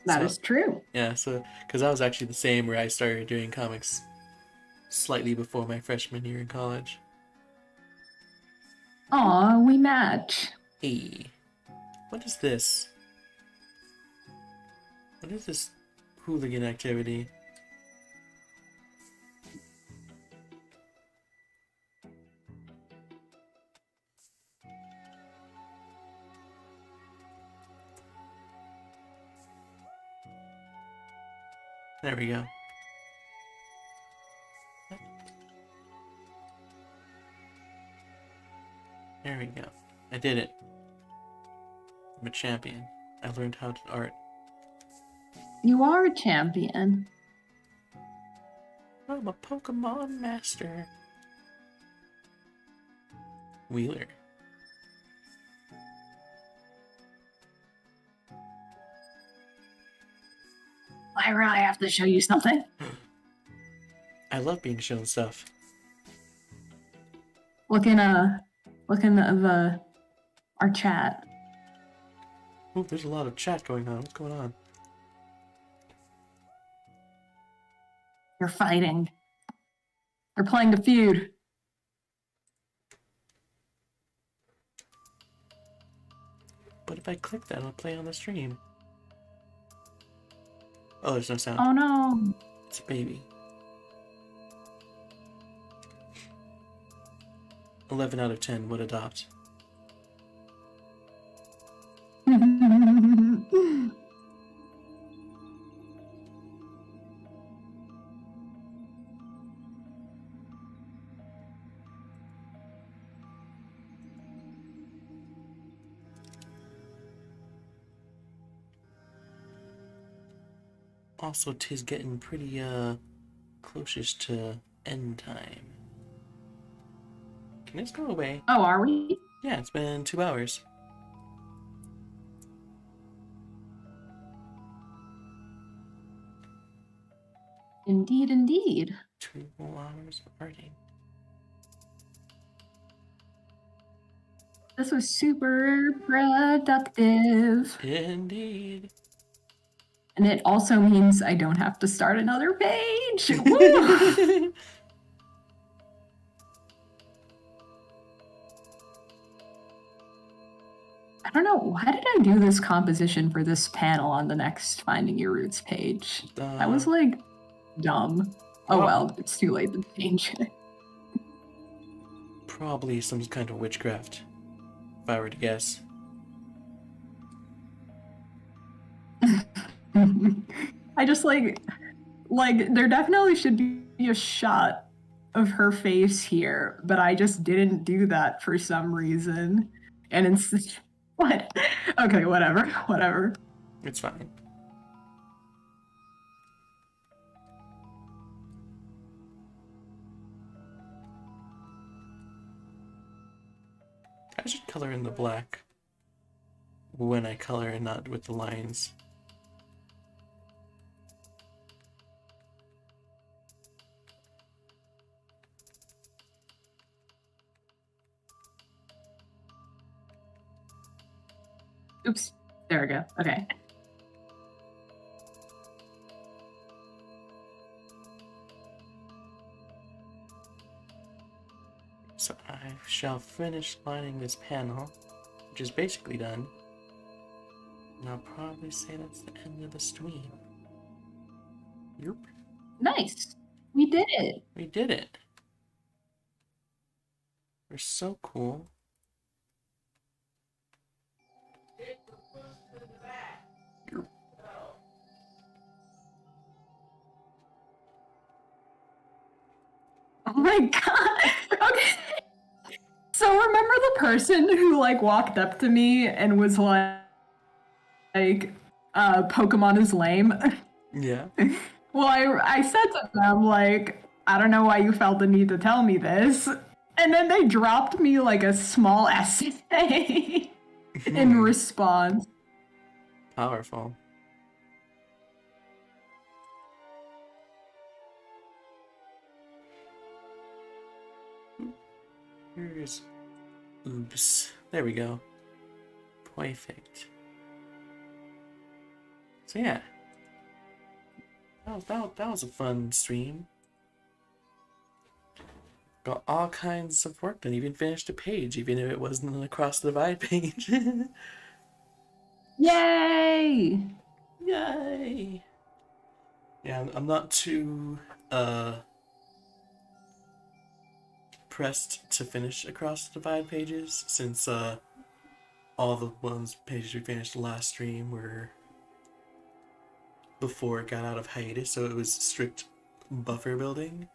That So, is true. yeah, so because I was actually the same where I started doing comics slightly before my freshman year in college. Aw, we match. Hey, what is this? What is this hooligan activity? There we go. There we go. I did it. I'm a champion. I learned how to art. You are a champion. I'm a Pokemon master. Wheeler. Lyra, I have to show you something. I love being shown stuff. Look in our chat. Ooh, there's a lot of chat going on. What's going on? They're fighting. They're playing the feud. But if I click that, it'll play on the stream. Oh, there's no sound. Oh no. It's a baby. 11 out of 10 would adopt. Also, 'tis getting pretty closest to end time. Can this go away? Oh, are we? Yeah, it's been 2 hours. Indeed, indeed. 2 more hours of partying. This was super productive. Indeed. And it also means I don't have to start another page. Woo! I don't know. Why did I do this composition for this panel on the next Finding Your Roots page? That was like dumb. Oh well, it's too late to change it. Probably some kind of witchcraft, if I were to guess. I just like there definitely should be a shot of her face here, but I just didn't do that for some reason. And it's what? Okay, whatever. It's fine. I should color in the black when I color and not with the lines. Oops. There we go. Okay. So I shall finish lining this panel, which is basically done. And I'll probably say that's the end of the stream. Yep. Nice. We did it. We did it. We're so cool. Oh my god. Okay. So remember the person who like walked up to me and was like Pokemon is lame? Yeah. Well, I said to them like, I don't know why you felt the need to tell me this. And then they dropped me like a small essay in response. Powerful. Here's... Oops. There we go. Perfect. So yeah. That was a fun stream. Got all kinds of work done. Even finished a page, even if it wasn't an Across the Divide page. Yay! Yay! Yeah, I'm not too pressed to finish Across the Divide pages, since all the pages we finished last stream were before it got out of hiatus, so it was strict buffer building.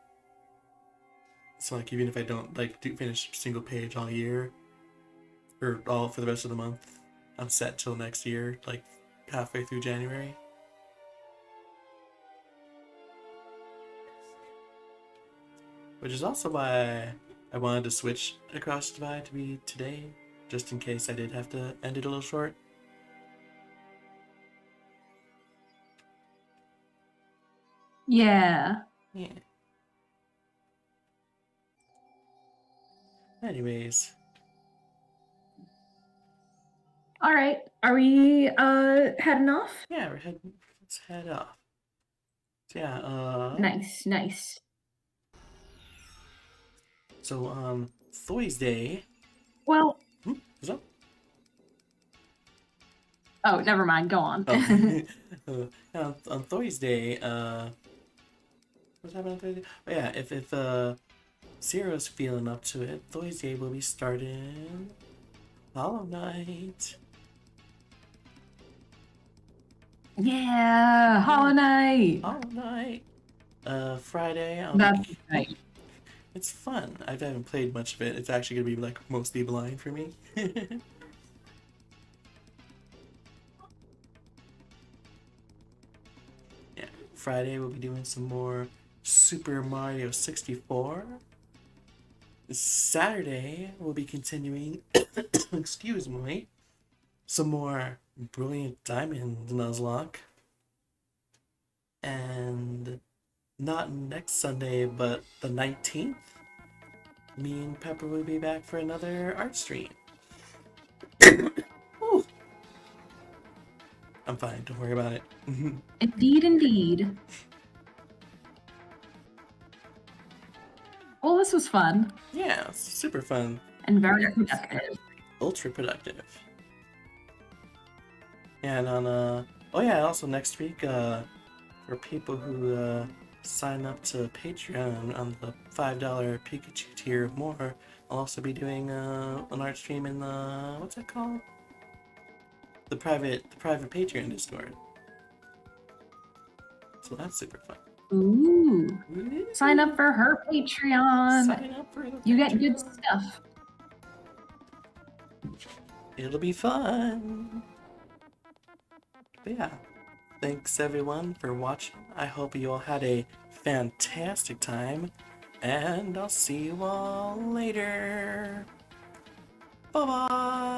So like even if I don't finish a single page all year, or all for the rest of the month, I'm set till next year, like halfway through January. Which is also why I wanted to switch Across the Divide to be today, just in case I did have to end it a little short. Yeah. Yeah. Anyways. All right. Are we heading off? Yeah, let's head off. So yeah, Nice. So Thursday. Well, What's up? Oh, never mind. Go on. On Thursday, what's happening on Thursday? Oh yeah, if Zero's feeling up to it, Thursday will be starting Hollow Knight. Yeah, Hollow Knight. Hollow Knight. Friday, That's right. It's fun. I haven't played much of it. It's actually gonna be like mostly blind for me. Yeah, Friday we'll be doing some more Super Mario 64. Saturday we'll be continuing, excuse me, some more Brilliant Diamond Nuzlocke. And not next Sunday, but the 19th, me and Pepper will be back for another art stream. Ooh. I'm fine, don't worry about it. Indeed, indeed. Well, this was fun. Yeah, it's super fun. And very productive. Ultra productive. And on oh yeah, also next week, for people who sign up to Patreon on the $5 Pikachu tier or more, I'll also be doing an art stream in the, what's it called? The private Patreon Discord. So that's super fun. Ooh. Sign up for her Patreon. Sign up for the You Patreon. get good stuff. It'll be fun. But yeah, thanks everyone for watching. I hope you all had a fantastic time, and I'll see you all later. Bye bye.